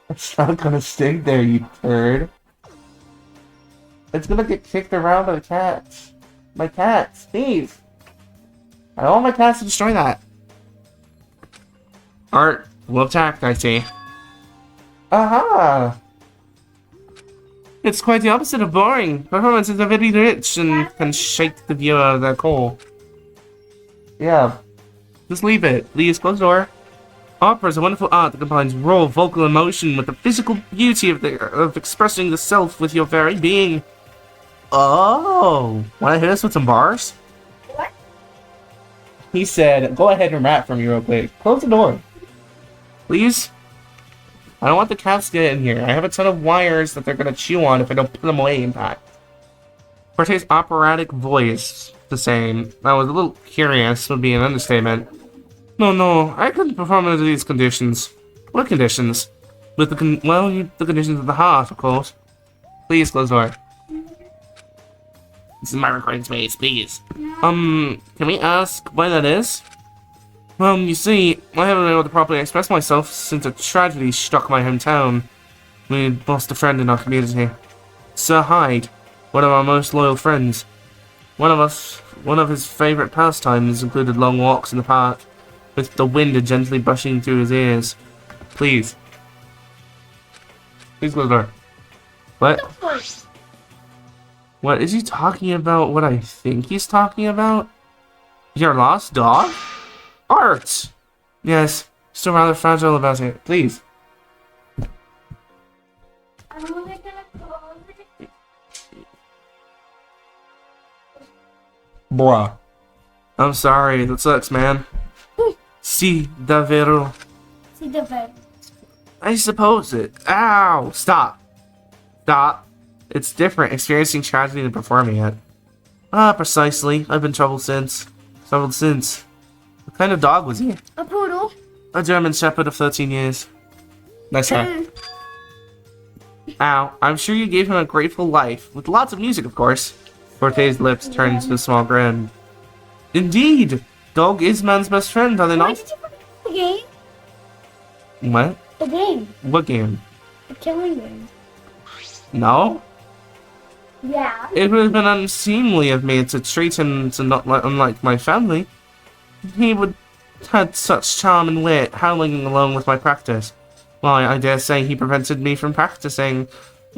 It's not gonna stay there, you turd. It's gonna get kicked around by the cats. My cats, please. I don't want my cats to destroy that. Art will attack, I see. Aha! It's quite the opposite of boring. Performances are very rich and can shake the viewer of their coal. Yeah. Just leave it. Please, close the door. Opera is a wonderful art that combines raw vocal emotion with the physical beauty of expressing the self with your very being. Oh! Wanna hit us with some bars? What? He said, go ahead and rap for me real quick. Close the door. Please? I don't want the cats to get in here. I have a ton of wires that they're gonna chew on if I don't put them away in time. Forte's operatic voice, the same. I was a little curious, would be an understatement. No, I couldn't perform under these conditions. What conditions? With the conditions of the heart, of course. Please close the door. This is my recording space, please. Can we ask why that is? Well, you see, I haven't been able to properly express myself since a tragedy struck my hometown. We lost a friend in our community. Sir Hyde, one of our most loyal friends. One of his favorite pastimes included long walks in the park, with the wind gently brushing through his ears. Please. Please close the door. What? Of course. What is he talking about? What I think he's talking about? Your lost dog? Art! Yes, still rather fragile about it. Please. I'm only gonna close it. Bruh. I'm sorry, that sucks, man. Si, davvero. See the vet. I suppose it. Ow! Stop. Stop. It's different experiencing tragedy than performing it. Ah, precisely. I've been troubled since. What kind of dog was he? A poodle. A German Shepherd of 13 years. Nice try. Ow. I'm sure you gave him a grateful life, with lots of music, of course. Forte's lips turned to a small grin. Indeed! Dog is man's best friend, are they Wait, not? did you forget the game? What? The game. What game? The killing game. No? Yeah. It would have been unseemly of me to treat him to not unlike my family. He would had such charm and wit, howling along with my practice. Why, I dare say he prevented me from practicing.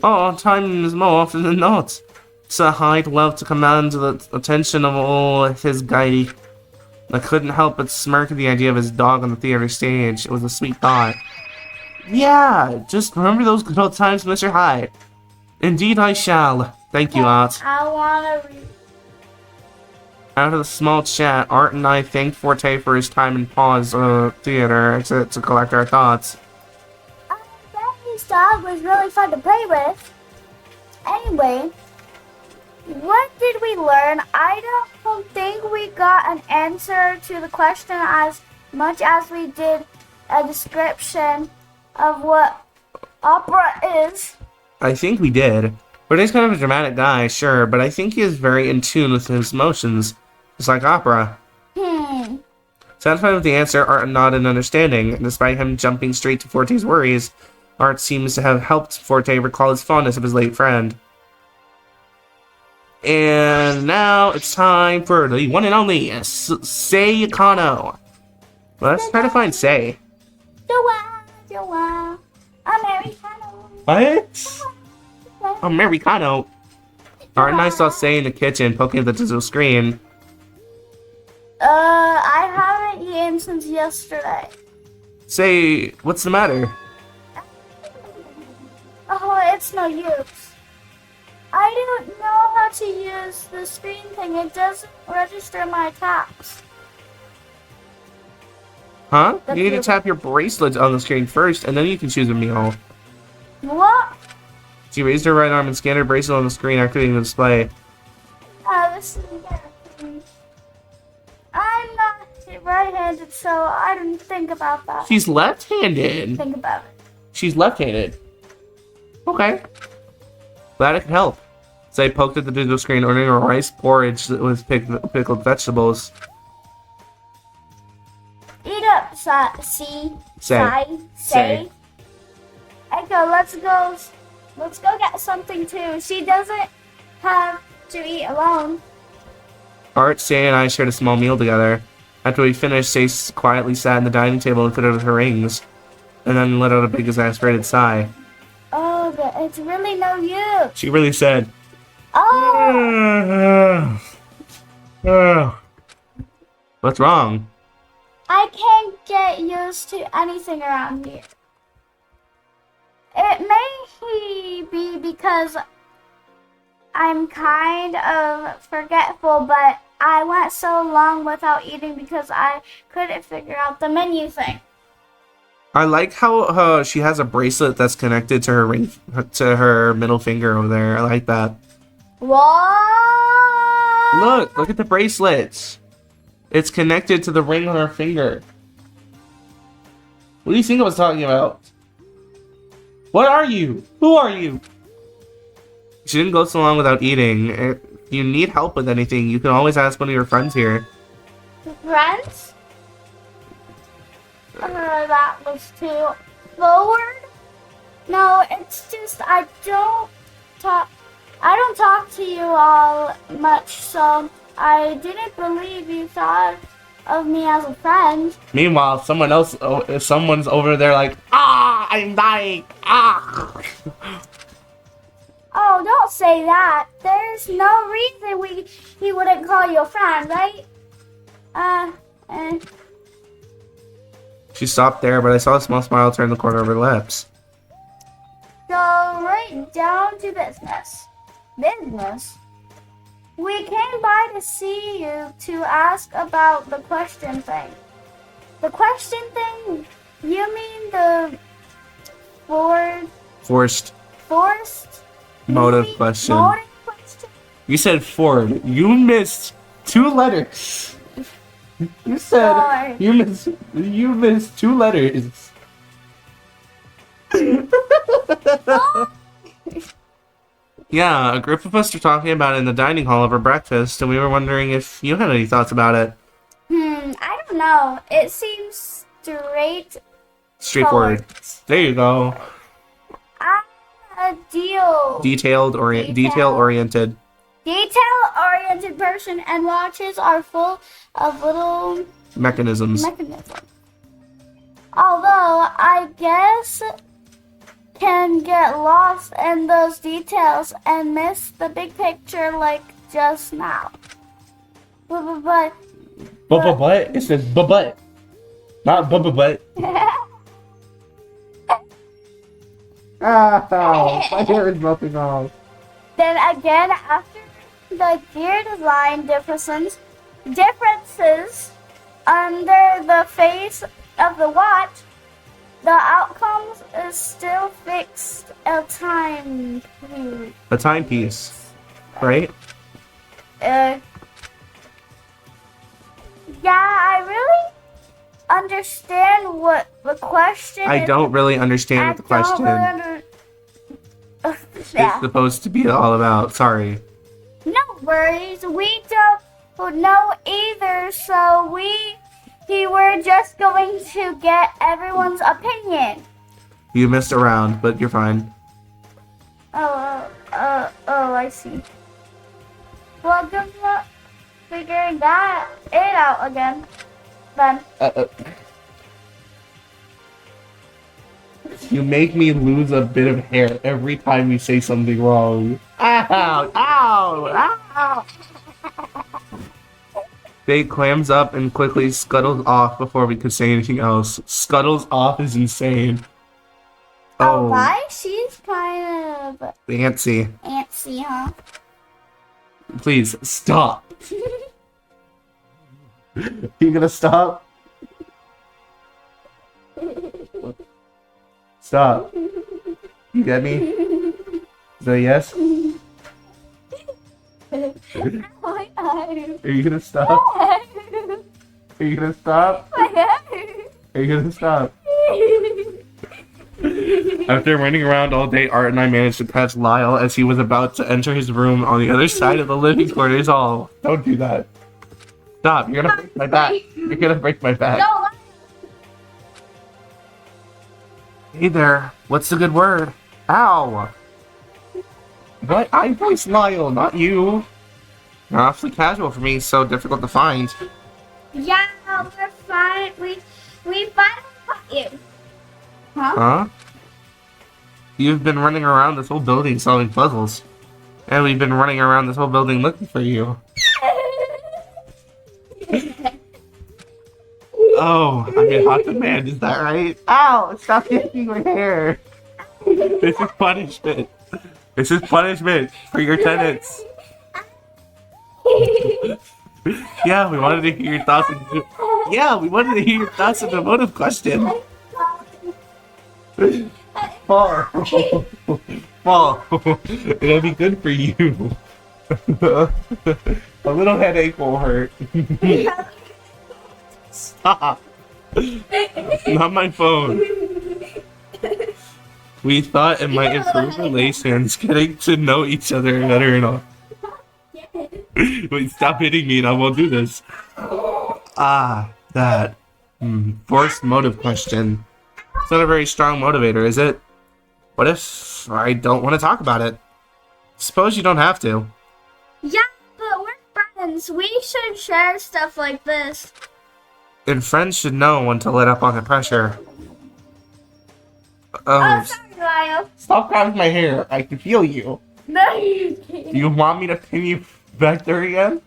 Oh, times more often than not. Sir Hyde loved to command the attention of all his guidey. I couldn't help but smirk at the idea of his dog on the theater stage. It was a sweet thought. Yeah, just remember those good old times, Mr. Hyde. Indeed I shall. Thank you, Art. I wanna read. After the small chat, Art and I thanked Forte for his time in pause theater to collect our thoughts. Benny's dog was really fun to play with. Anyway, what did we learn? I don't think we got an answer to the question as much as we did a description of what opera is. I think we did. Forte's kind of a dramatic guy, sure, but I think he is very in tune with his emotions, just like opera. Satisfied with the answer, Art nodded in understanding, and despite him jumping straight to Forte's worries, Art seems to have helped Forte recall his fondness of his late friend. And now it's time for the one and only Sei Kano. Let's try to find Sei. Joa, Americano. What? Americano. Art and I saw Sei in the kitchen poking at the digital screen. I haven't eaten since yesterday. Sei, what's the matter? Oh, it's no use. I don't know how to use the screen thing. It doesn't register my attacks. Huh? You need to tap your bracelet on the screen first, and then you can choose a meal. What? She raised her right arm and scanned her bracelet on the screen, activating the display. This is embarrassing. I'm not right-handed, so I didn't think about that. She's left-handed. Think about it. She's left-handed. Okay. Glad I could help. Sei poked at the digital screen, ordering a rice porridge with pickled vegetables. Eat up, Say. Say. Echo, let's go. Let's go get something too. She doesn't have to eat alone. Art, Sei, and I shared a small meal together. After we finished, Sei quietly sat at the dining table and fiddled with her rings, and then let out a big exasperated sigh. Oh, but it's really no use. She really said, Oh, What's wrong? I can't get used to anything around here. It may be because I'm kind of forgetful, but I went so long without eating because I couldn't figure out the menu thing. I like how she has a bracelet that's connected to her ring, to her middle finger over there. I like that. What? Look at the bracelet. It's connected to the ring on her finger. What do you think I was talking about? What are you? Who are you? She didn't go so long without eating. If you need help with anything, you can always ask one of your friends here. Friends? That was too forward. No, it's just I don't talk to you all much, so I didn't believe you thought of me as a friend. Meanwhile, someone's over there like, I'm dying, Oh, don't say that. There's no reason he wouldn't call you a friend, right? She stopped there, but I saw a small smile turn the corner of her lips. Go right down to business. Business? We came by to see you to ask about the question thing. The question thing? You mean the Forced motive movie question. motive question? You said Ford. You missed 2 letters. You said Sorry. you missed 2 letters. Yeah, a group of us were talking about it in the dining hall over breakfast, and we were wondering if you had any thoughts about it. I don't know. It seems Straightforward. There you go. I'm a detail-oriented person, and watches are full of little Mechanisms. Although I guess can get lost in those details and miss the big picture like just now. But But it says but. Not but. My hair is melting off. then again, after the gear design differences under the face of the watch, the outcomes is still fixed a timepiece, right? Yeah, I really understand what the question is. I don't really understand what the question is supposed to be all about. Sorry. No worries, we don't know either, so we were just going to get everyone's opinion. You missed a round, but you're fine. Oh, I see. Well, good luck figuring that out again, then. You make me lose a bit of hair every time you say something wrong. Ow! Ow! Ow! They clams up and quickly scuttles off before we could say anything else. Scuttles off is insane. Oh, why? She's kind of Antsy. antsy, huh? Please, stop. You gonna stop? Stop. You get me? Is that a yes? Are you gonna stop? Are you gonna stop? Are you gonna stop? After running around all day, Art and I managed to catch Lyle as he was about to enter his room on the other side of the living quarters hall. Don't do that. Stop, you're gonna break my back. You're gonna break my back. Hey there, what's the good word? Ow! What? I voiced Lyle, not you. You're awfully casual for me, so difficult to find. Yeah, we're fine. We finally caught you. Huh? You've been running around this whole building solving puzzles. And we've been running around this whole building looking for you. Oh, I'm a hot demand, is that right? Ow! Stop yanking my hair! This is punishment. This is punishment for your tenants. Yeah, we wanted to hear your thoughts on the motive question. Paul. Paul. It'll be good for you. A little headache won't hurt. Stop. Not my phone. We thought it might improve relations, getting to know each other better and all. Wait, stop hitting me and I won't do this. Ah, that. Forced motive question. It's not a very strong motivator, is it? What if I don't want to talk about it? Suppose you don't have to. Yeah, but we're friends. We should share stuff like this. And friends should know when to let up on the pressure. Oh, sorry, Lyle. Stop grabbing my hair. I can feel you. No, you can't. Do you want me to pin you back there again?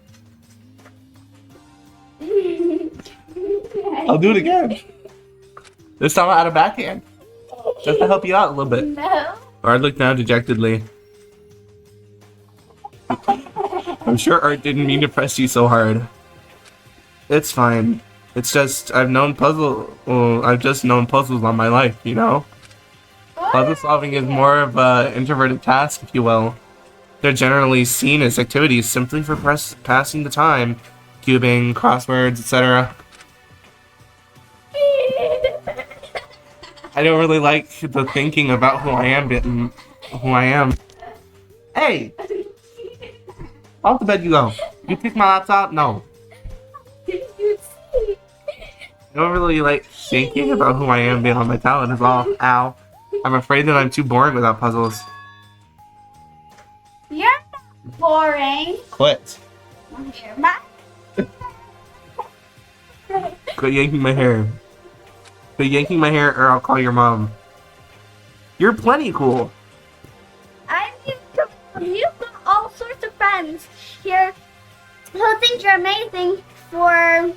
I'll do it again. This time out of backhand. Just to help you out a little bit. No. Art looked down dejectedly. I'm sure Art didn't mean to press you so hard. It's fine. It's just I've just known puzzles all my life, you know? Puzzle solving is more of an introverted task, if you will. They're generally seen as activities simply for passing the time, cubing, crosswords, etc. I don't really like the thinking about who I am. Hey! Off the bed you go. You pick my laptop? No. Did you see? I don't really like thinking about who I am beyond my talent is all. Ow. I'm afraid that I'm too boring without puzzles. You're not boring. Quit. Here, my. Quit yanking my hair. Quit yanking my hair or I'll call your mom. You're plenty cool. You've got all sorts of friends here who think you're amazing for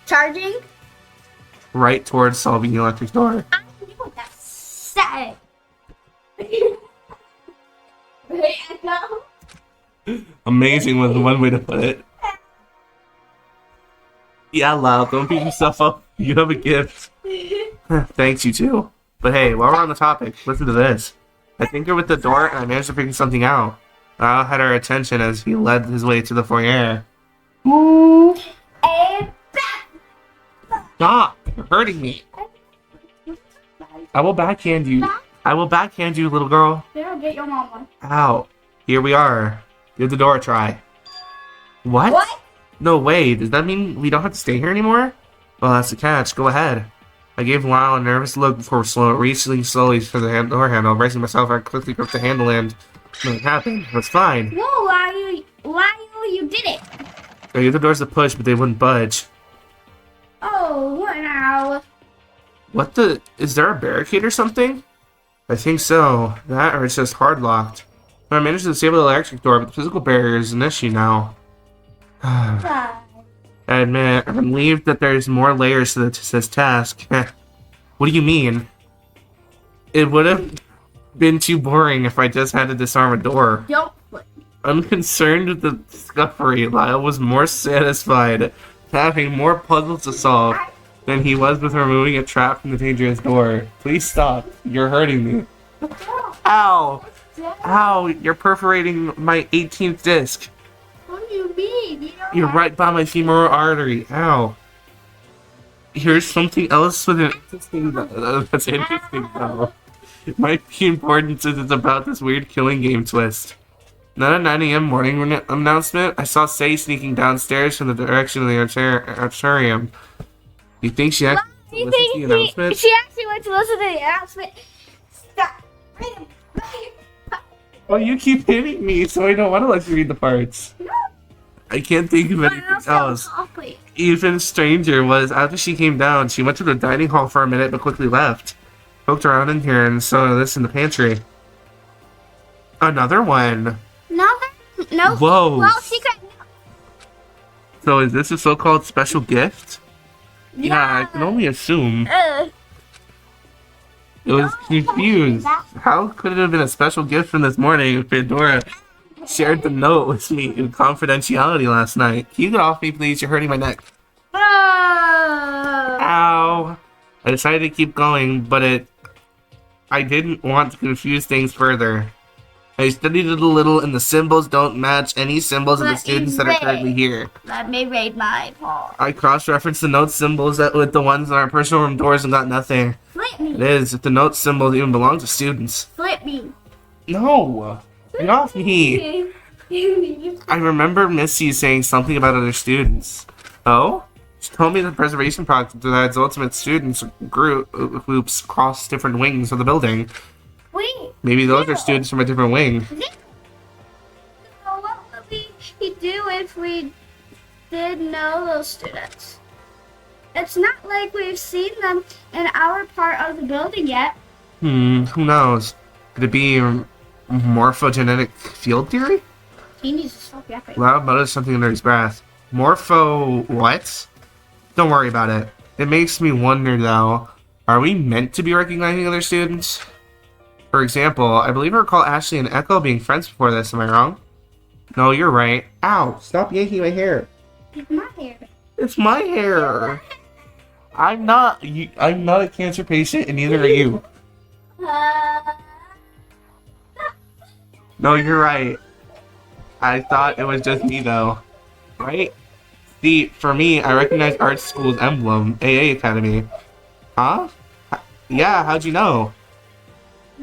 charging. Right towards solving the electric door. I knew what that said. Amazing was one way to put it. Yeah, Lyle, don't beat yourself up. You have a gift. Thanks, you too. But hey, while we're on the topic, listen to this. I tinkered with the door and I managed to figure something out. Lyle had our attention as he led his way to the foyer. Ooh. Stop! You're hurting me. I will backhand you. I will backhand you, little girl. There, get your mama. Ow. Here we are. Give the door a try. What? What? No way. Does that mean we don't have to stay here anymore? Well, that's the catch. Go ahead. I gave Lyle a nervous look before reaching slowly for the door handle. Bracing myself, I quickly gripped the handle and nothing happened. It was fine. Whoa, why you did it? I gave the doors a push, but they wouldn't budge. Oh, wow. What the? Is there a barricade or something? I think so. That or it's just hard locked. I managed to disable the electric door, but the physical barrier is an issue now. I admit, I'm relieved that there's more layers to this task. What do you mean? It would have been too boring if I just had to disarm a door. Don't. I'm concerned with the discovery. Lyle was more satisfied having more puzzles to solve than he was with removing a trap from the dangerous door. Please stop. You're hurting me. Ow! Ow! You're perforating my 18th disc. What do you mean? You're right by my femoral artery. Ow. Here's something else with an interesting. That's interesting though. It might be important since it's about this weird killing game twist. Not a 9 a.m. morning announcement. I saw Say sneaking downstairs from the direction of the arterium. You think she actually listened to the announcement? She actually went to listen to the announcement. Stop. Well, you keep hitting me, so I don't want to let you read the parts. I can't think of anything else. Even stranger was after she came down, she went to the dining hall for a minute but quickly left. Poked around in here and saw this in the pantry. Another one. No. Whoa. Well, secret. So is this a so-called special gift? Yeah, I can only assume. It was confused. How could it have been a special gift from this morning if Pandora shared the note with me in confidentiality last night? Can you get off me, please? You're hurting my neck. Ow. I decided to keep going, but I didn't want to confuse things further. I studied it a little, and the symbols don't match any symbols of the students that are currently here. Let me read my part. I cross-referenced the note symbols with the ones on our personal room doors and got nothing. Flip me. It is, if the note symbols even belong to students. Flip me. No! Get off me! I remember Missy saying something about other students. Oh? She told me the preservation project provides ultimate students groups across different wings of the building. Wait. Maybe those are students from a different wing. So what would we do if we did know those students? It's not like we've seen them in our part of the building yet. Who knows? Could it be morphogenetic field theory? He needs to stop yapping. Loud muttered something under his breath. Morpho what? Don't worry about it. It makes me wonder though, are we meant to be recognizing other students? For example, I believe I recall Ashley and Echo being friends before this, am I wrong? No, you're right. Ow, stop yanking my hair. It's my hair. It's my hair. I'm not a cancer patient and neither are you. No, you're right. I thought it was just me though. Right? See, for me, I recognize art school's emblem, AA Academy. Huh? Yeah, how'd you know?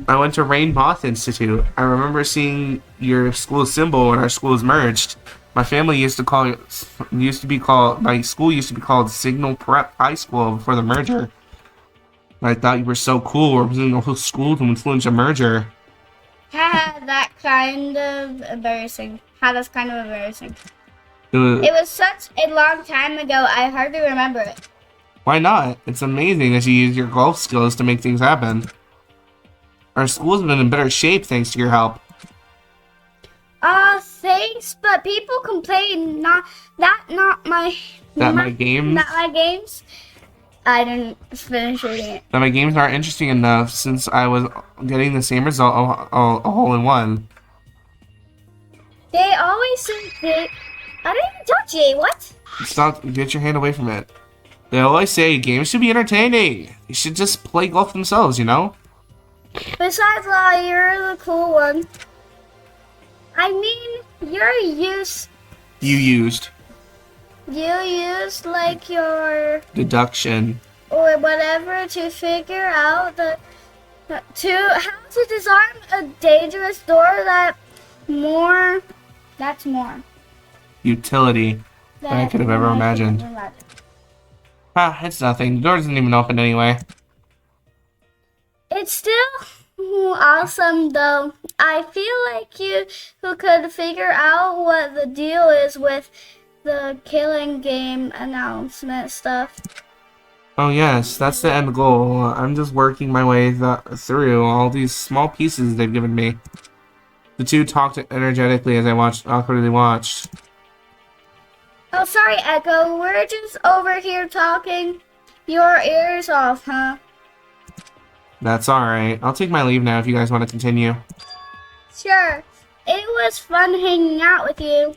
I went to Rain Moth Institute. I remember seeing your school's symbol when our schools merged. My family my school used to be called Signal Prep High School before the merger. I thought you were so cool representing the whole school to influence a merger. That's kind of embarrassing. That's kind of embarrassing. It was such a long time ago, I hardly remember it. Why not? It's amazing that you use your golf skills to make things happen. Our school's been in better shape thanks to your help. Thanks, but people complain my games. I didn't finish reading it. That my games aren't interesting enough since I was getting the same result a hole in one. They always say I didn't even touch it. What? Stop! Get your hand away from it. They always say games should be entertaining. You should just play golf themselves, you know? Besides, you're the cool one. I mean, You used like your deduction or whatever to figure out how to disarm a dangerous door that's more utility than I could have ever imagined. It's nothing. The door doesn't even open anyway. It's still awesome though. I feel like you who could figure out what the deal is with the killing game announcement stuff. Oh yes, that's the end goal. I'm just working my way through all these small pieces they've given me. The two talked energetically as I awkwardly watched. Oh, sorry, Echo. We're just over here talking your ears off, huh? That's alright. I'll take my leave now if you guys want to continue. Sure. It was fun hanging out with you.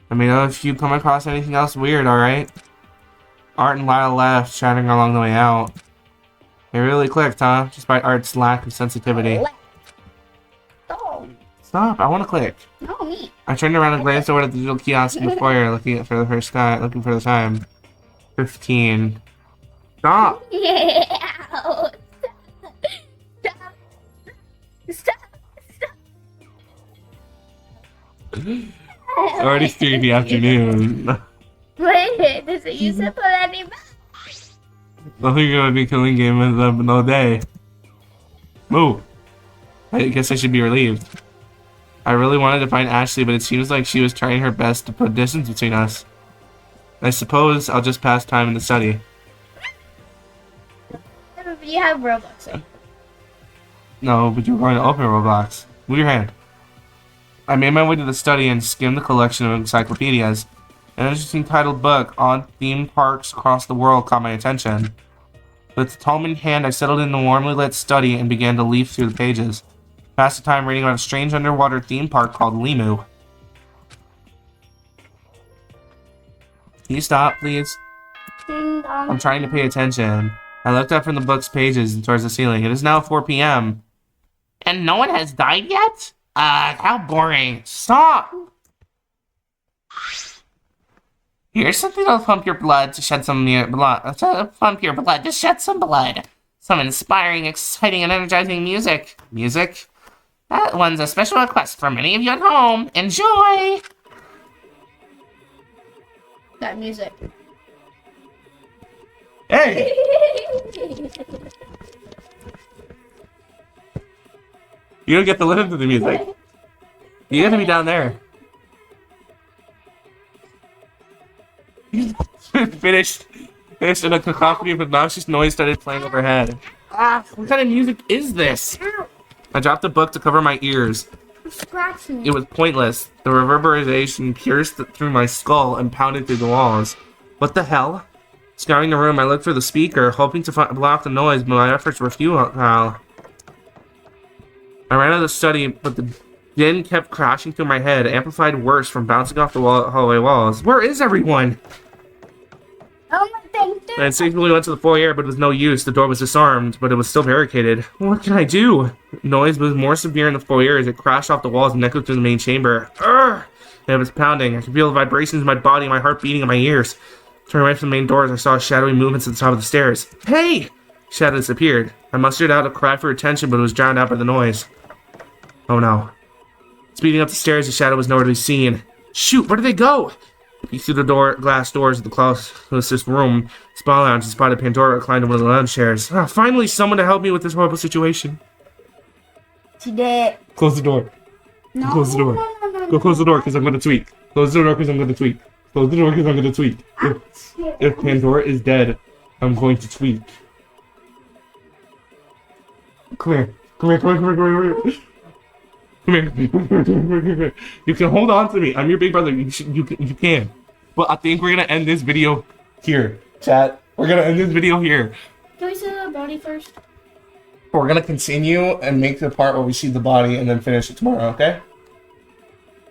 Let me know if you come across anything else weird, alright? Art and Lyle left, chatting along the way out. It really clicked, huh? Despite Art's lack of sensitivity. Oh. Stop, I want to click. No, me. I turned around and glanced over at the digital kiosk in the foyer, looking for the time. 15. Stop! Yeah. Stop. It's already 3 in the afternoon. Wait, does it use up any? I think gonna be killing game with them all day. Move. I guess I should be relieved. I really wanted to find Ashley, but it seems like she was trying her best to put distance between us. I suppose I'll just pass time in the study. You have Roblox. Right? No, but you're going to open Roblox. Move your hand. I made my way to the study and skimmed the collection of encyclopedias. An interesting titled book on theme parks across the world caught my attention. With the tome in hand, I settled in the warmly lit study and began to leaf through the pages. Passed the time reading about a strange underwater theme park called Limu. Can you stop, please? Ding dong. I'm trying to pay attention. I looked up from the book's pages and towards the ceiling. It is now 4 p.m. And no one has died yet? How boring. Stop! Here's something that'll pump your blood to shed some blood. Some inspiring, exciting, and energizing music. Music? That one's a special request for many of you at home. Enjoy! That music. Hey! You don't get to listen to the music. You gotta be down there. Finished in a cacophony of obnoxious noise started playing overhead. Ah, what kind of music is this? I dropped the book to cover my ears. Scratch me. It was pointless. The reverberation pierced through my skull and pounded through the walls. What the hell? Scouring the room, I looked for the speaker, hoping to block the noise, but my efforts were futile. I ran out of the study, but the din kept crashing through my head, amplified worse from bouncing off the hallway walls. Where is everyone? Oh my thing. I instinctively went to the foyer, but it was no use. The door was disarmed, but it was still barricaded. What can I do? The noise was more severe in the foyer as it crashed off the walls and echoed through the main chamber. Urgh! It was pounding. I could feel the vibrations in my body, my heart beating in my ears. Turning away from the main doors, I saw shadowy movements at the top of the stairs. Hey! Shadow disappeared. I mustered out a cry for attention, but it was drowned out by the noise. Oh no. Speeding up the stairs, the shadow was nowhere to be seen. Shoot, where did they go? I peeked through the glass doors of the closest room, spa lounge, and spotted Pandora reclined in one of the lounge chairs. Ah, finally, someone to help me with this horrible situation. She did. Close the door. No. Close the door. No. Go close the door, because I'm going to tweet. Close the door, because I'm going to tweet. Close the door, because I'm going to tweet. If Pandora is dead, I'm going to tweet. Come here. Come here, come here, come here, come here. Come here. You can hold on to me. I'm your big brother. You can. But I think we're going to end this video here. Chat. We're going to end this video here. Can we see the body first? We're going to continue and make the part where we see the body and then finish it tomorrow, okay?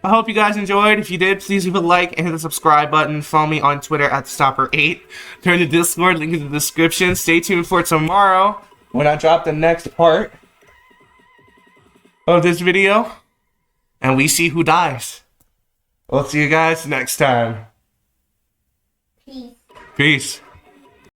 I hope you guys enjoyed. If you did, please leave a like and hit the subscribe button. Follow me on Twitter at Stopper8. Turn to Discord, link in the description. Stay tuned for tomorrow when I drop the next part of this video and we see who dies. We'll see you guys next time. Peace. Peace.